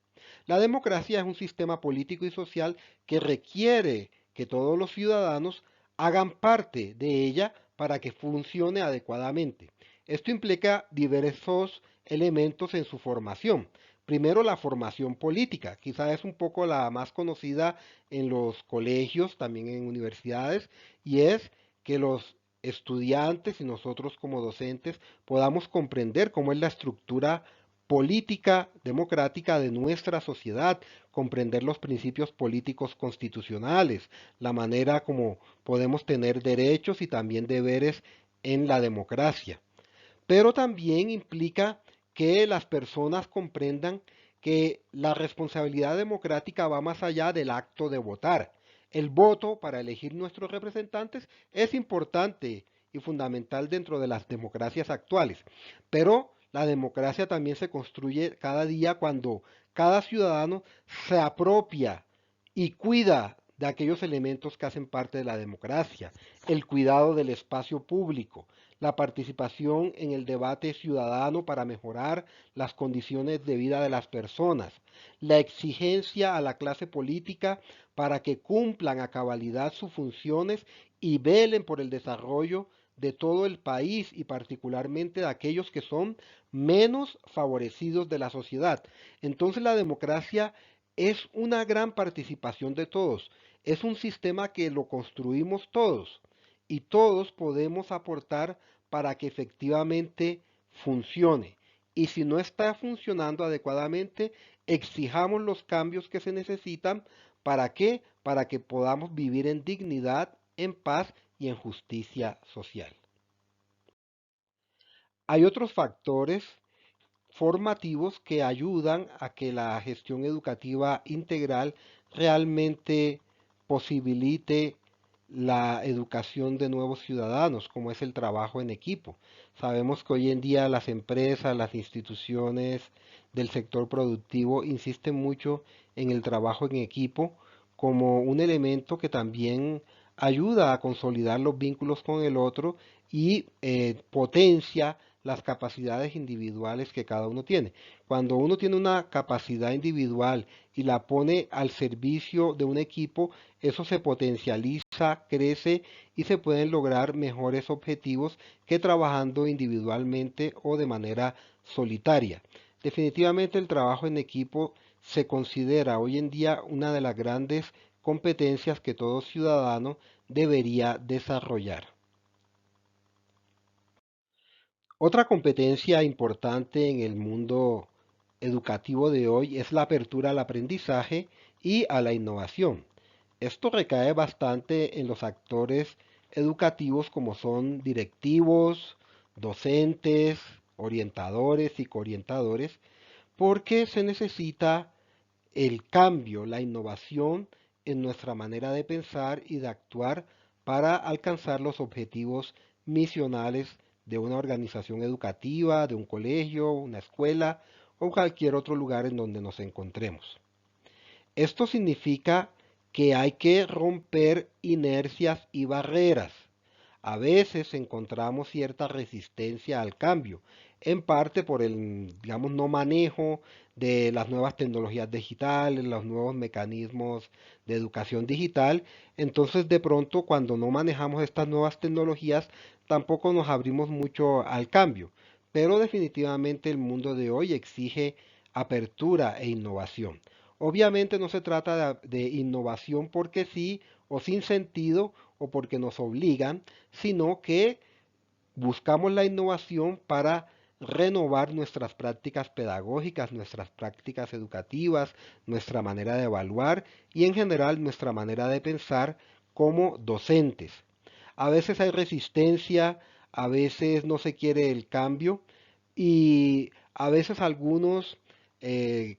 La democracia es un sistema político y social que requiere que todos los ciudadanos hagan parte de ella para que funcione adecuadamente. Esto implica diversos elementos en su formación. Primero, la formación política, quizá es un poco la más conocida en los colegios, también en universidades, y es que los estudiantes y nosotros como docentes podamos comprender cómo es la estructura política democrática de nuestra sociedad, comprender los principios políticos constitucionales, la manera como podemos tener derechos y también deberes en la democracia. Pero también implica que las personas comprendan que la responsabilidad democrática va más allá del acto de votar. El voto para elegir nuestros representantes es importante y fundamental dentro de las democracias actuales, pero la democracia también se construye cada día cuando cada ciudadano se apropia y cuida de aquellos elementos que hacen parte de la democracia, el cuidado del espacio público, la participación en el debate ciudadano para mejorar las condiciones de vida de las personas, la exigencia a la clase política para que cumplan a cabalidad sus funciones y velen por el desarrollo de todo el país y particularmente de aquellos que son menos favorecidos de la sociedad. Entonces la democracia es una gran participación de todos, es un sistema que lo construimos todos y todos podemos aportar para que efectivamente funcione. Y si no está funcionando adecuadamente, exijamos los cambios que se necesitan. ¿Para qué? Para que podamos vivir en dignidad, en paz y en justicia social. Hay otros factores formativos que ayudan a que la gestión educativa integral realmente posibilite la educación de nuevos ciudadanos, como es el trabajo en equipo. Sabemos que hoy en día las empresas, las instituciones del sector productivo insisten mucho en el trabajo en equipo como un elemento que también ayuda a consolidar los vínculos con el otro y potencia las capacidades individuales que cada uno tiene. Cuando uno tiene una capacidad individual y la pone al servicio de un equipo, eso se potencializa, crece y se pueden lograr mejores objetivos que trabajando individualmente o de manera solitaria. Definitivamente el trabajo en equipo se considera hoy en día una de las grandes competencias que todo ciudadano debería desarrollar. Otra competencia importante en el mundo educativo de hoy es la apertura al aprendizaje y a la innovación. Esto recae bastante en los actores educativos como son directivos, docentes, orientadores y coorientadores, porque se necesita el cambio, la innovación en nuestra manera de pensar y de actuar para alcanzar los objetivos misionales de una organización educativa, de un colegio, una escuela o cualquier otro lugar en donde nos encontremos. Esto significa que hay que romper inercias y barreras. A veces encontramos cierta resistencia al cambio, en parte por el, digamos, no manejo de las nuevas tecnologías digitales, los nuevos mecanismos de educación digital. Entonces, de pronto, cuando no manejamos estas nuevas tecnologías, tampoco nos abrimos mucho al cambio. Pero definitivamente el mundo de hoy exige apertura e innovación. Obviamente no se trata de innovación porque sí o sin sentido o porque nos obligan, sino que buscamos la innovación para renovar nuestras prácticas pedagógicas, nuestras prácticas educativas, nuestra manera de evaluar y en general nuestra manera de pensar como docentes. A veces hay resistencia, a veces no se quiere el cambio y a veces algunos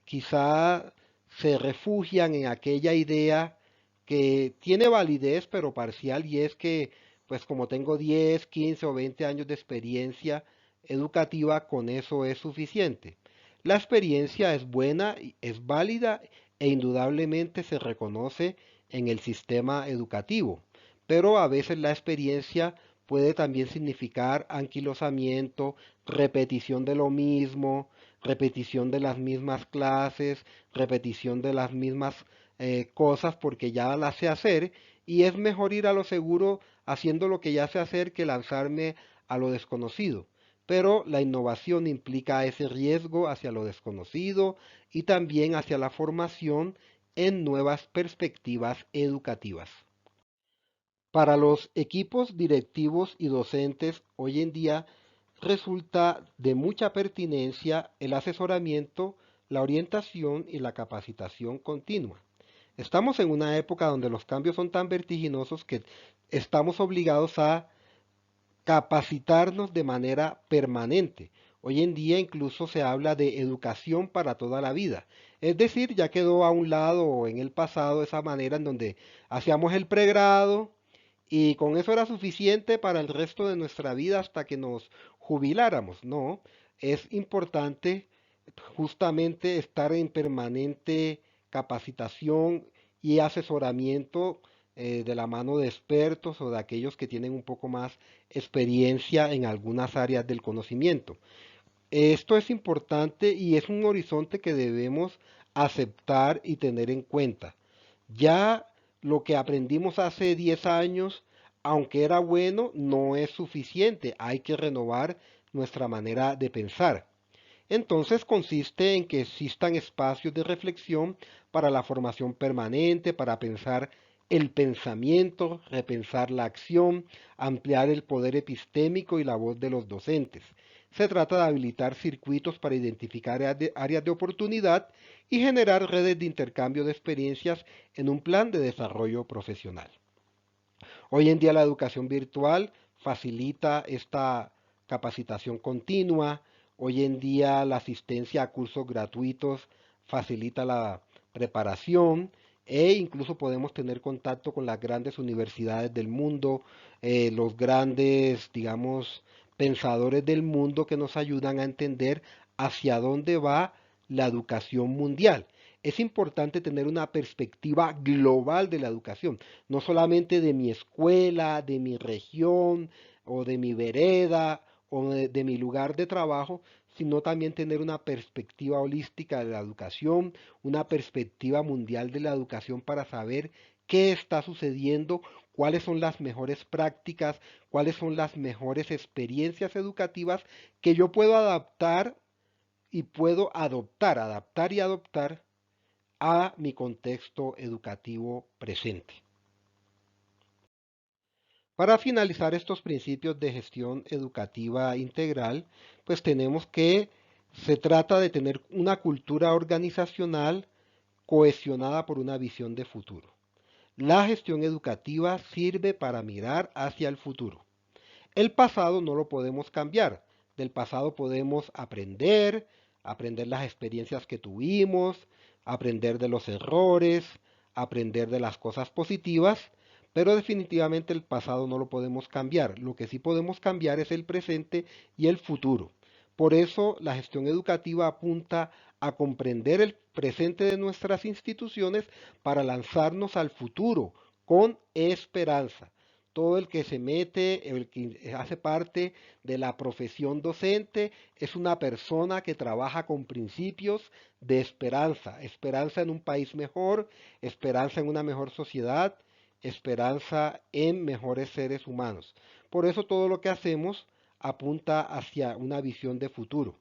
quizá se refugian en aquella idea que tiene validez pero parcial y es que pues como tengo 10, 15 o 20 años de experiencia educativa, con eso es suficiente. La experiencia es buena, es válida e indudablemente se reconoce en el sistema educativo, pero a veces la experiencia puede también significar anquilosamiento, repetición de lo mismo, repetición de las mismas clases, repetición de las mismas cosas porque ya las sé hacer y es mejor ir a lo seguro haciendo lo que ya sé hacer que lanzarme a lo desconocido. Pero la innovación implica ese riesgo hacia lo desconocido y también hacia la formación en nuevas perspectivas educativas. Para los equipos directivos y docentes hoy en día resulta de mucha pertinencia el asesoramiento, la orientación y la capacitación continua. Estamos en una época donde los cambios son tan vertiginosos que estamos obligados a capacitarnos de manera permanente. Hoy en día incluso se habla de educación para toda la vida. Es decir, ya quedó a un lado o en el pasado esa manera en donde hacíamos el pregrado y con eso era suficiente para el resto de nuestra vida hasta que nos jubiláramos. No, es importante justamente estar en permanente capacitación y asesoramiento de la mano de expertos o de aquellos que tienen un poco más experiencia en algunas áreas del conocimiento. Esto es importante y es un horizonte que debemos aceptar y tener en cuenta. Ya lo que aprendimos hace 10 años, aunque era bueno, no es suficiente. Hay que renovar nuestra manera de pensar. Entonces consiste en que existan espacios de reflexión para la formación permanente, para pensar el pensamiento, repensar la acción, ampliar el poder epistémico y la voz de los docentes. Se trata de habilitar circuitos para identificar áreas de oportunidad y generar redes de intercambio de experiencias en un plan de desarrollo profesional. Hoy en día la educación virtual facilita esta capacitación continua. Hoy en día la asistencia a cursos gratuitos facilita la preparación e incluso podemos tener contacto con las grandes universidades del mundo, los grandes, digamos, pensadores del mundo que nos ayudan a entender hacia dónde va la educación mundial. Es importante tener una perspectiva global de la educación, no solamente de mi escuela, de mi región o de mi vereda o de mi lugar de trabajo, sino también tener una perspectiva holística de la educación, una perspectiva mundial de la educación para saber qué está sucediendo, cuáles son las mejores prácticas, cuáles son las mejores experiencias educativas que yo puedo adaptar y puedo adaptar y adoptar a mi contexto educativo presente. Para finalizar estos principios de gestión educativa integral, pues tenemos que se trata de tener una cultura organizacional cohesionada por una visión de futuro. La gestión educativa sirve para mirar hacia el futuro. El pasado no lo podemos cambiar. Del pasado podemos aprender las experiencias que tuvimos, aprender de los errores, aprender de las cosas positivas, pero definitivamente el pasado no lo podemos cambiar. Lo que sí podemos cambiar es el presente y el futuro. Por eso la gestión educativa apunta a comprender el presente de nuestras instituciones para lanzarnos al futuro con esperanza. Todo el que se mete, el que hace parte de la profesión docente, es una persona que trabaja con principios de esperanza. Esperanza en un país mejor, esperanza en una mejor sociedad, esperanza en mejores seres humanos. Por eso todo lo que hacemos apunta hacia una visión de futuro,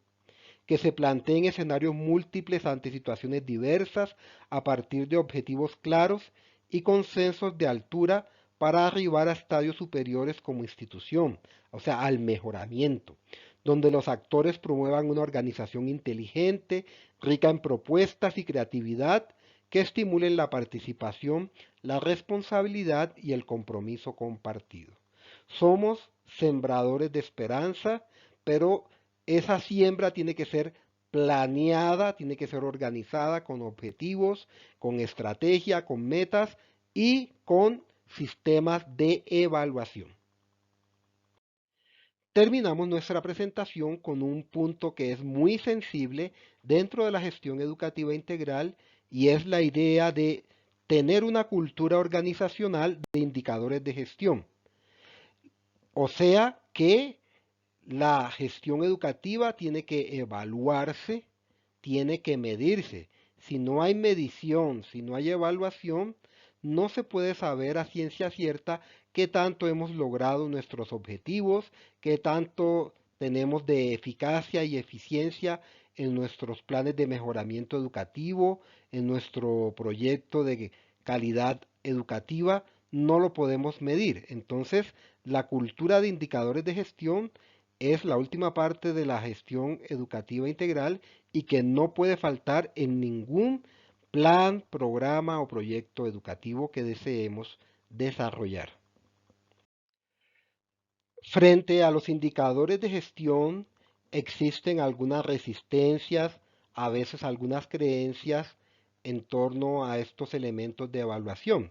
que se planteen escenarios múltiples ante situaciones diversas a partir de objetivos claros y consensos de altura para arribar a estadios superiores como institución, o sea, al mejoramiento, donde los actores promuevan una organización inteligente, rica en propuestas y creatividad, que estimulen la participación, la responsabilidad y el compromiso compartido. Somos sembradores de esperanza, pero esa siembra tiene que ser planeada, tiene que ser organizada con objetivos, con estrategia, con metas y con sistemas de evaluación. Terminamos nuestra presentación con un punto que es muy sensible dentro de la gestión educativa integral y es la idea de tener una cultura organizacional de indicadores de gestión. O sea que la gestión educativa tiene que evaluarse, tiene que medirse. Si no hay medición, si no hay evaluación, no se puede saber a ciencia cierta qué tanto hemos logrado nuestros objetivos, qué tanto tenemos de eficacia y eficiencia en nuestros planes de mejoramiento educativo, en nuestro proyecto de calidad educativa, no lo podemos medir. Entonces, la cultura de indicadores de gestión es la última parte de la gestión educativa integral y que no puede faltar en ningún plan, programa o proyecto educativo que deseemos desarrollar. Frente a los indicadores de gestión, existen algunas resistencias, a veces algunas creencias en torno a estos elementos de evaluación.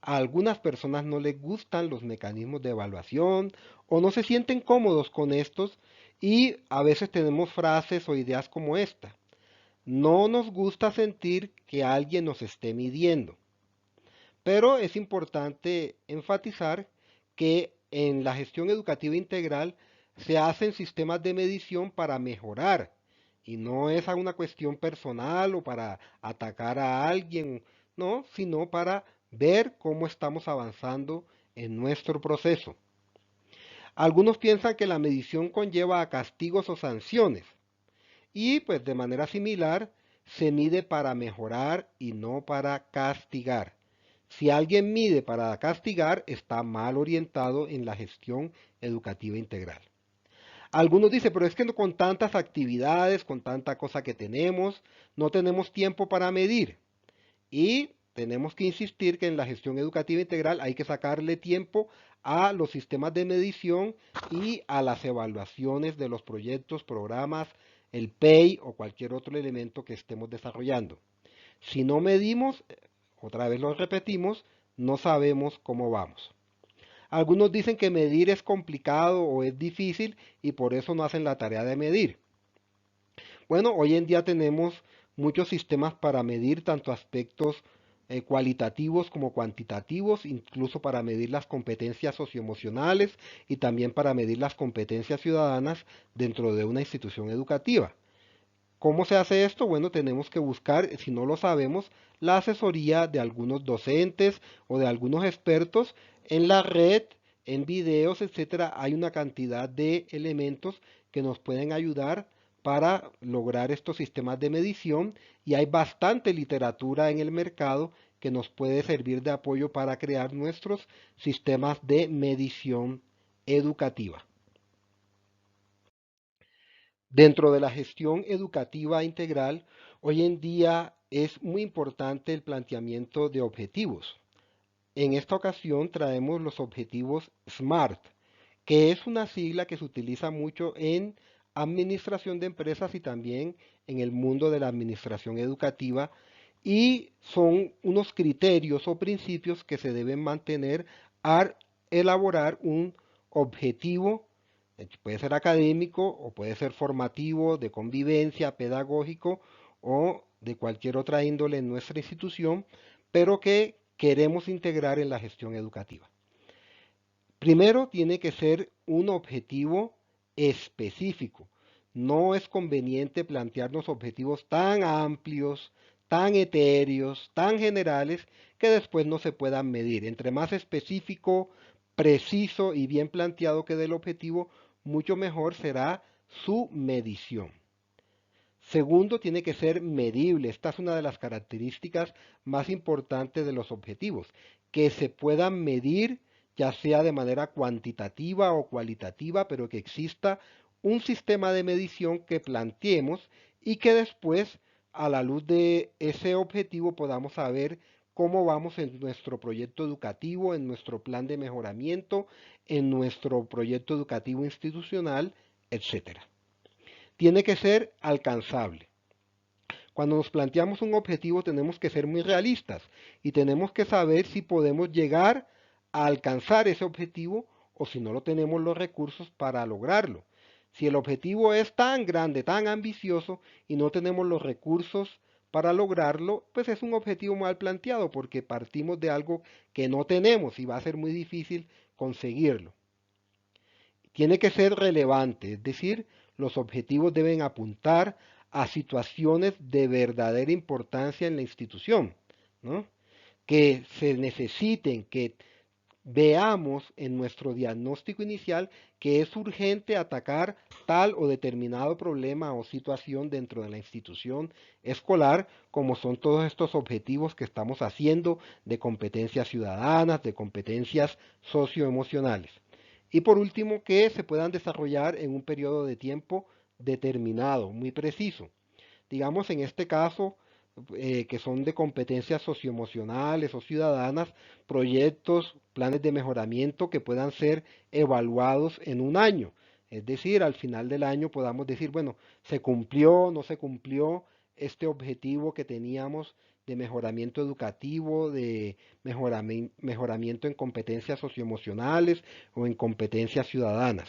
A algunas personas no les gustan los mecanismos de evaluación o no se sienten cómodos con estos y a veces tenemos frases o ideas como esta. No nos gusta sentir que alguien nos esté midiendo. Pero es importante enfatizar que en la gestión educativa integral se hacen sistemas de medición para mejorar y no es una cuestión personal o para atacar a alguien, no, sino para ver cómo estamos avanzando en nuestro proceso. Algunos piensan que la medición conlleva a castigos o sanciones y pues de manera similar se mide para mejorar y no para castigar. Si alguien mide para castigar, está mal orientado en la gestión educativa integral. Algunos dicen, pero es que con tantas actividades, con tanta cosa que tenemos, no tenemos tiempo para medir. Y tenemos que insistir que en la gestión educativa integral hay que sacarle tiempo a los sistemas de medición y a las evaluaciones de los proyectos, programas, el PEI o cualquier otro elemento que estemos desarrollando. Si no medimos, otra vez lo repetimos, no sabemos cómo vamos. Algunos dicen que medir es complicado o es difícil y por eso no hacen la tarea de medir. Bueno, hoy en día tenemos muchos sistemas para medir tanto aspectos cualitativos como cuantitativos, incluso para medir las competencias socioemocionales y también para medir las competencias ciudadanas dentro de una institución educativa. ¿Cómo se hace esto? Bueno, tenemos que buscar, si no lo sabemos, la asesoría de algunos docentes o de algunos expertos en la red, en videos, etcétera. Hay una cantidad de elementos que nos pueden ayudar para lograr estos sistemas de medición y hay bastante literatura en el mercado que nos puede servir de apoyo para crear nuestros sistemas de medición educativa. Dentro de la gestión educativa integral, hoy en día es muy importante el planteamiento de objetivos. En esta ocasión traemos los objetivos SMART, que es una sigla que se utiliza mucho en administración de empresas y también en el mundo de la administración educativa y son unos criterios o principios que se deben mantener al elaborar un objetivo. Puede ser académico o puede ser formativo, de convivencia, pedagógico o de cualquier otra índole en nuestra institución, pero que queremos integrar en la gestión educativa. Primero tiene que ser un objetivo específico. No es conveniente plantearnos objetivos tan amplios, tan etéreos, tan generales, que después no se puedan medir. Entre más específico, preciso y bien planteado quede el objetivo, mucho mejor será su medición. Segundo, tiene que ser medible. Esta es una de las características más importantes de los objetivos, que se puedan medir ya sea de manera cuantitativa o cualitativa, pero que exista un sistema de medición que planteemos y que después, a la luz de ese objetivo, podamos saber cómo vamos en nuestro proyecto educativo, en nuestro plan de mejoramiento, en nuestro proyecto educativo institucional, etcétera. Tiene que ser alcanzable. Cuando nos planteamos un objetivo tenemos que ser muy realistas y tenemos que saber si podemos llegar a alcanzar ese objetivo o si no lo tenemos los recursos para lograrlo. Si el objetivo es tan grande, tan ambicioso y no tenemos los recursos para lograrlo, pues es un objetivo mal planteado porque partimos de algo que no tenemos y va a ser muy difícil conseguirlo. Tiene que ser relevante, es decir, los objetivos deben apuntar a situaciones de verdadera importancia en la institución, ¿no? Que se necesiten, que veamos en nuestro diagnóstico inicial que es urgente atacar tal o determinado problema o situación dentro de la institución escolar, como son todos estos objetivos que estamos haciendo de competencias ciudadanas, de competencias socioemocionales. Y por último, que se puedan desarrollar en un periodo de tiempo determinado, muy preciso. Digamos en este caso, que son de competencias socioemocionales o ciudadanas, proyectos, planes de mejoramiento que puedan ser evaluados en un año. Es decir, al final del año podamos decir, bueno, se cumplió, no se cumplió este objetivo que teníamos de mejoramiento educativo, de mejoramiento en competencias socioemocionales o en competencias ciudadanas.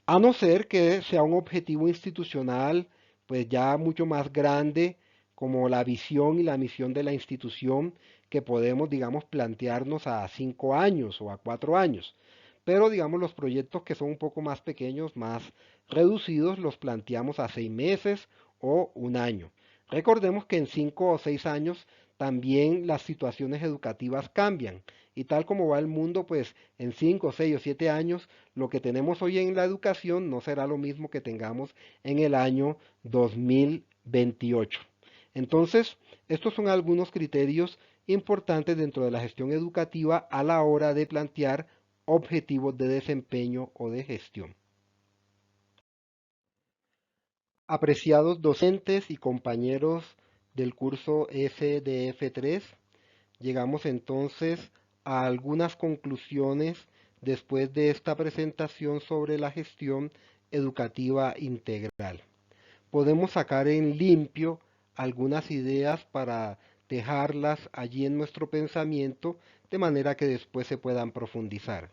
A no ser que sea un objetivo institucional, pues ya mucho más grande, como la visión y la misión de la institución, que podemos, digamos, plantearnos a 5 años o a 4 años. Pero, digamos, los proyectos que son un poco más pequeños, más reducidos, los planteamos a 6 meses o un año. Recordemos que en 5 o 6 años también las situaciones educativas cambian. Y tal como va el mundo, pues en 5, 6 o 7 años lo que tenemos hoy en la educación no será lo mismo que tengamos en el año 2028. Entonces, estos son algunos criterios importantes dentro de la gestión educativa a la hora de plantear objetivos de desempeño o de gestión. Apreciados docentes y compañeros del curso SDF3, llegamos entonces a algunas conclusiones después de esta presentación sobre la gestión educativa integral. Podemos sacar en limpio algunas ideas para dejarlas allí en nuestro pensamiento de manera que después se puedan profundizar.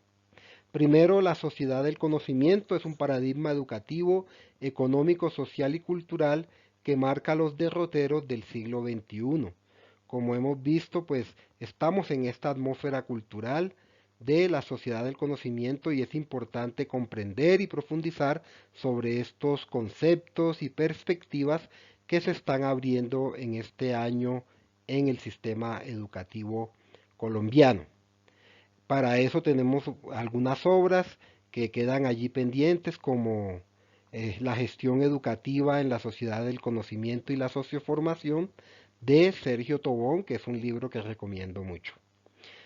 Primero, la sociedad del conocimiento es un paradigma educativo, económico, social y cultural que marca los derroteros del siglo XXI. como hemos visto, pues estamos en esta atmósfera cultural de la sociedad del conocimiento y es importante comprender y profundizar sobre estos conceptos y perspectivas que se están abriendo en este año en el sistema educativo colombiano. Para eso tenemos algunas obras que quedan allí pendientes como La gestión educativa en la sociedad del conocimiento y la socioformación de Sergio Tobón, que es un libro que recomiendo mucho.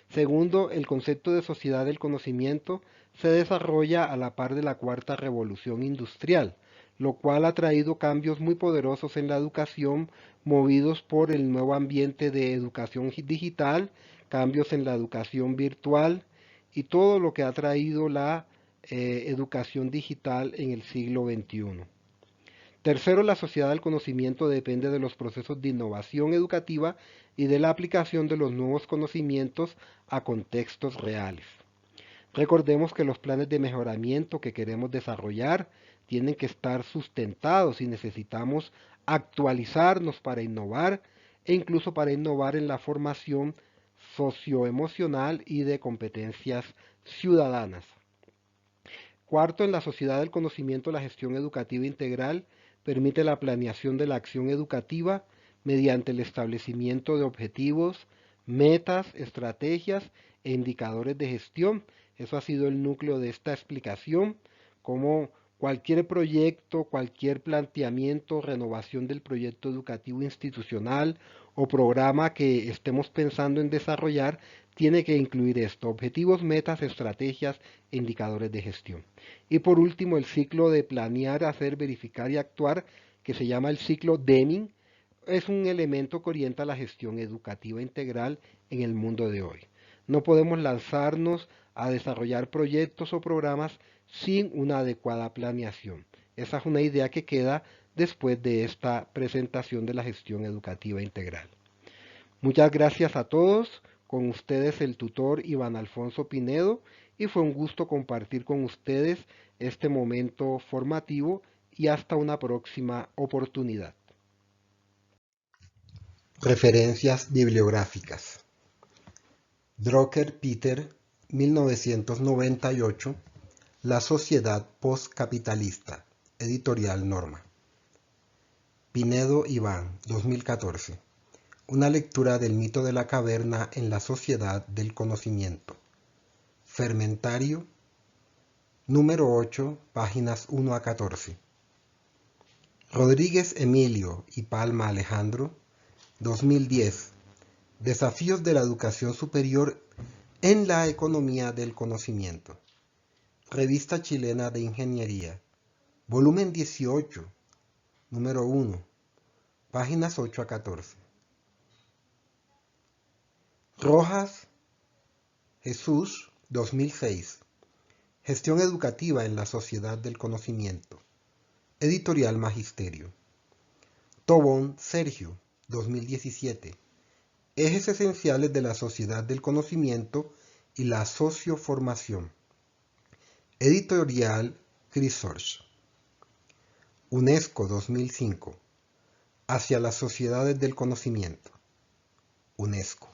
Segundo, el concepto de sociedad del conocimiento se desarrolla a la par de la cuarta revolución industrial, lo cual ha traído cambios muy poderosos en la educación, movidos por el nuevo ambiente de educación digital, cambios en la educación virtual y todo lo que ha traído la educación digital en el siglo XXI. Tercero, la sociedad del conocimiento depende de los procesos de innovación educativa y de la aplicación de los nuevos conocimientos a contextos reales. Recordemos que los planes de mejoramiento que queremos desarrollar tienen que estar sustentados y necesitamos actualizarnos para innovar e incluso para innovar en la formación socioemocional y de competencias ciudadanas. Cuarto, en la sociedad del conocimiento, la gestión educativa integral permite la planeación de la acción educativa mediante el establecimiento de objetivos, metas, estrategias e indicadores de gestión. Eso ha sido el núcleo de esta explicación, como cualquier proyecto, cualquier planteamiento, renovación del proyecto educativo institucional o programa que estemos pensando en desarrollar, tiene que incluir esto: objetivos, metas, estrategias e indicadores de gestión. Y por último, el ciclo de planear, hacer, verificar y actuar, que se llama el ciclo Deming, es un elemento que orienta la gestión educativa integral en el mundo de hoy. No podemos lanzarnos a desarrollar proyectos o programas sin una adecuada planeación. Esa es una idea que queda después de esta presentación de la gestión educativa integral. Muchas gracias a todos. Con ustedes el tutor Iván Alfonso Pinedo, y fue un gusto compartir con ustedes este momento formativo y hasta una próxima oportunidad. Referencias bibliográficas. Drucker Peter, 1998, La sociedad postcapitalista, Editorial Norma. Pinedo Iván, 2014. Una lectura del mito de la caverna en la sociedad del conocimiento. Fermentario, número 8, páginas 1 a 14. Rodríguez Emilio y Palma Alejandro, 2010. Desafíos de la educación superior en la economía del conocimiento. Revista Chilena de Ingeniería, volumen 18, número 1, páginas 8 a 14. Rojas, Jesús, 2006. Gestión educativa en la sociedad del conocimiento. Editorial Magisterio. Tobón, Sergio, 2017. Ejes esenciales de la sociedad del conocimiento y la socioformación. Editorial Chrysaorch. UNESCO, 2005. Hacia las sociedades del conocimiento. UNESCO.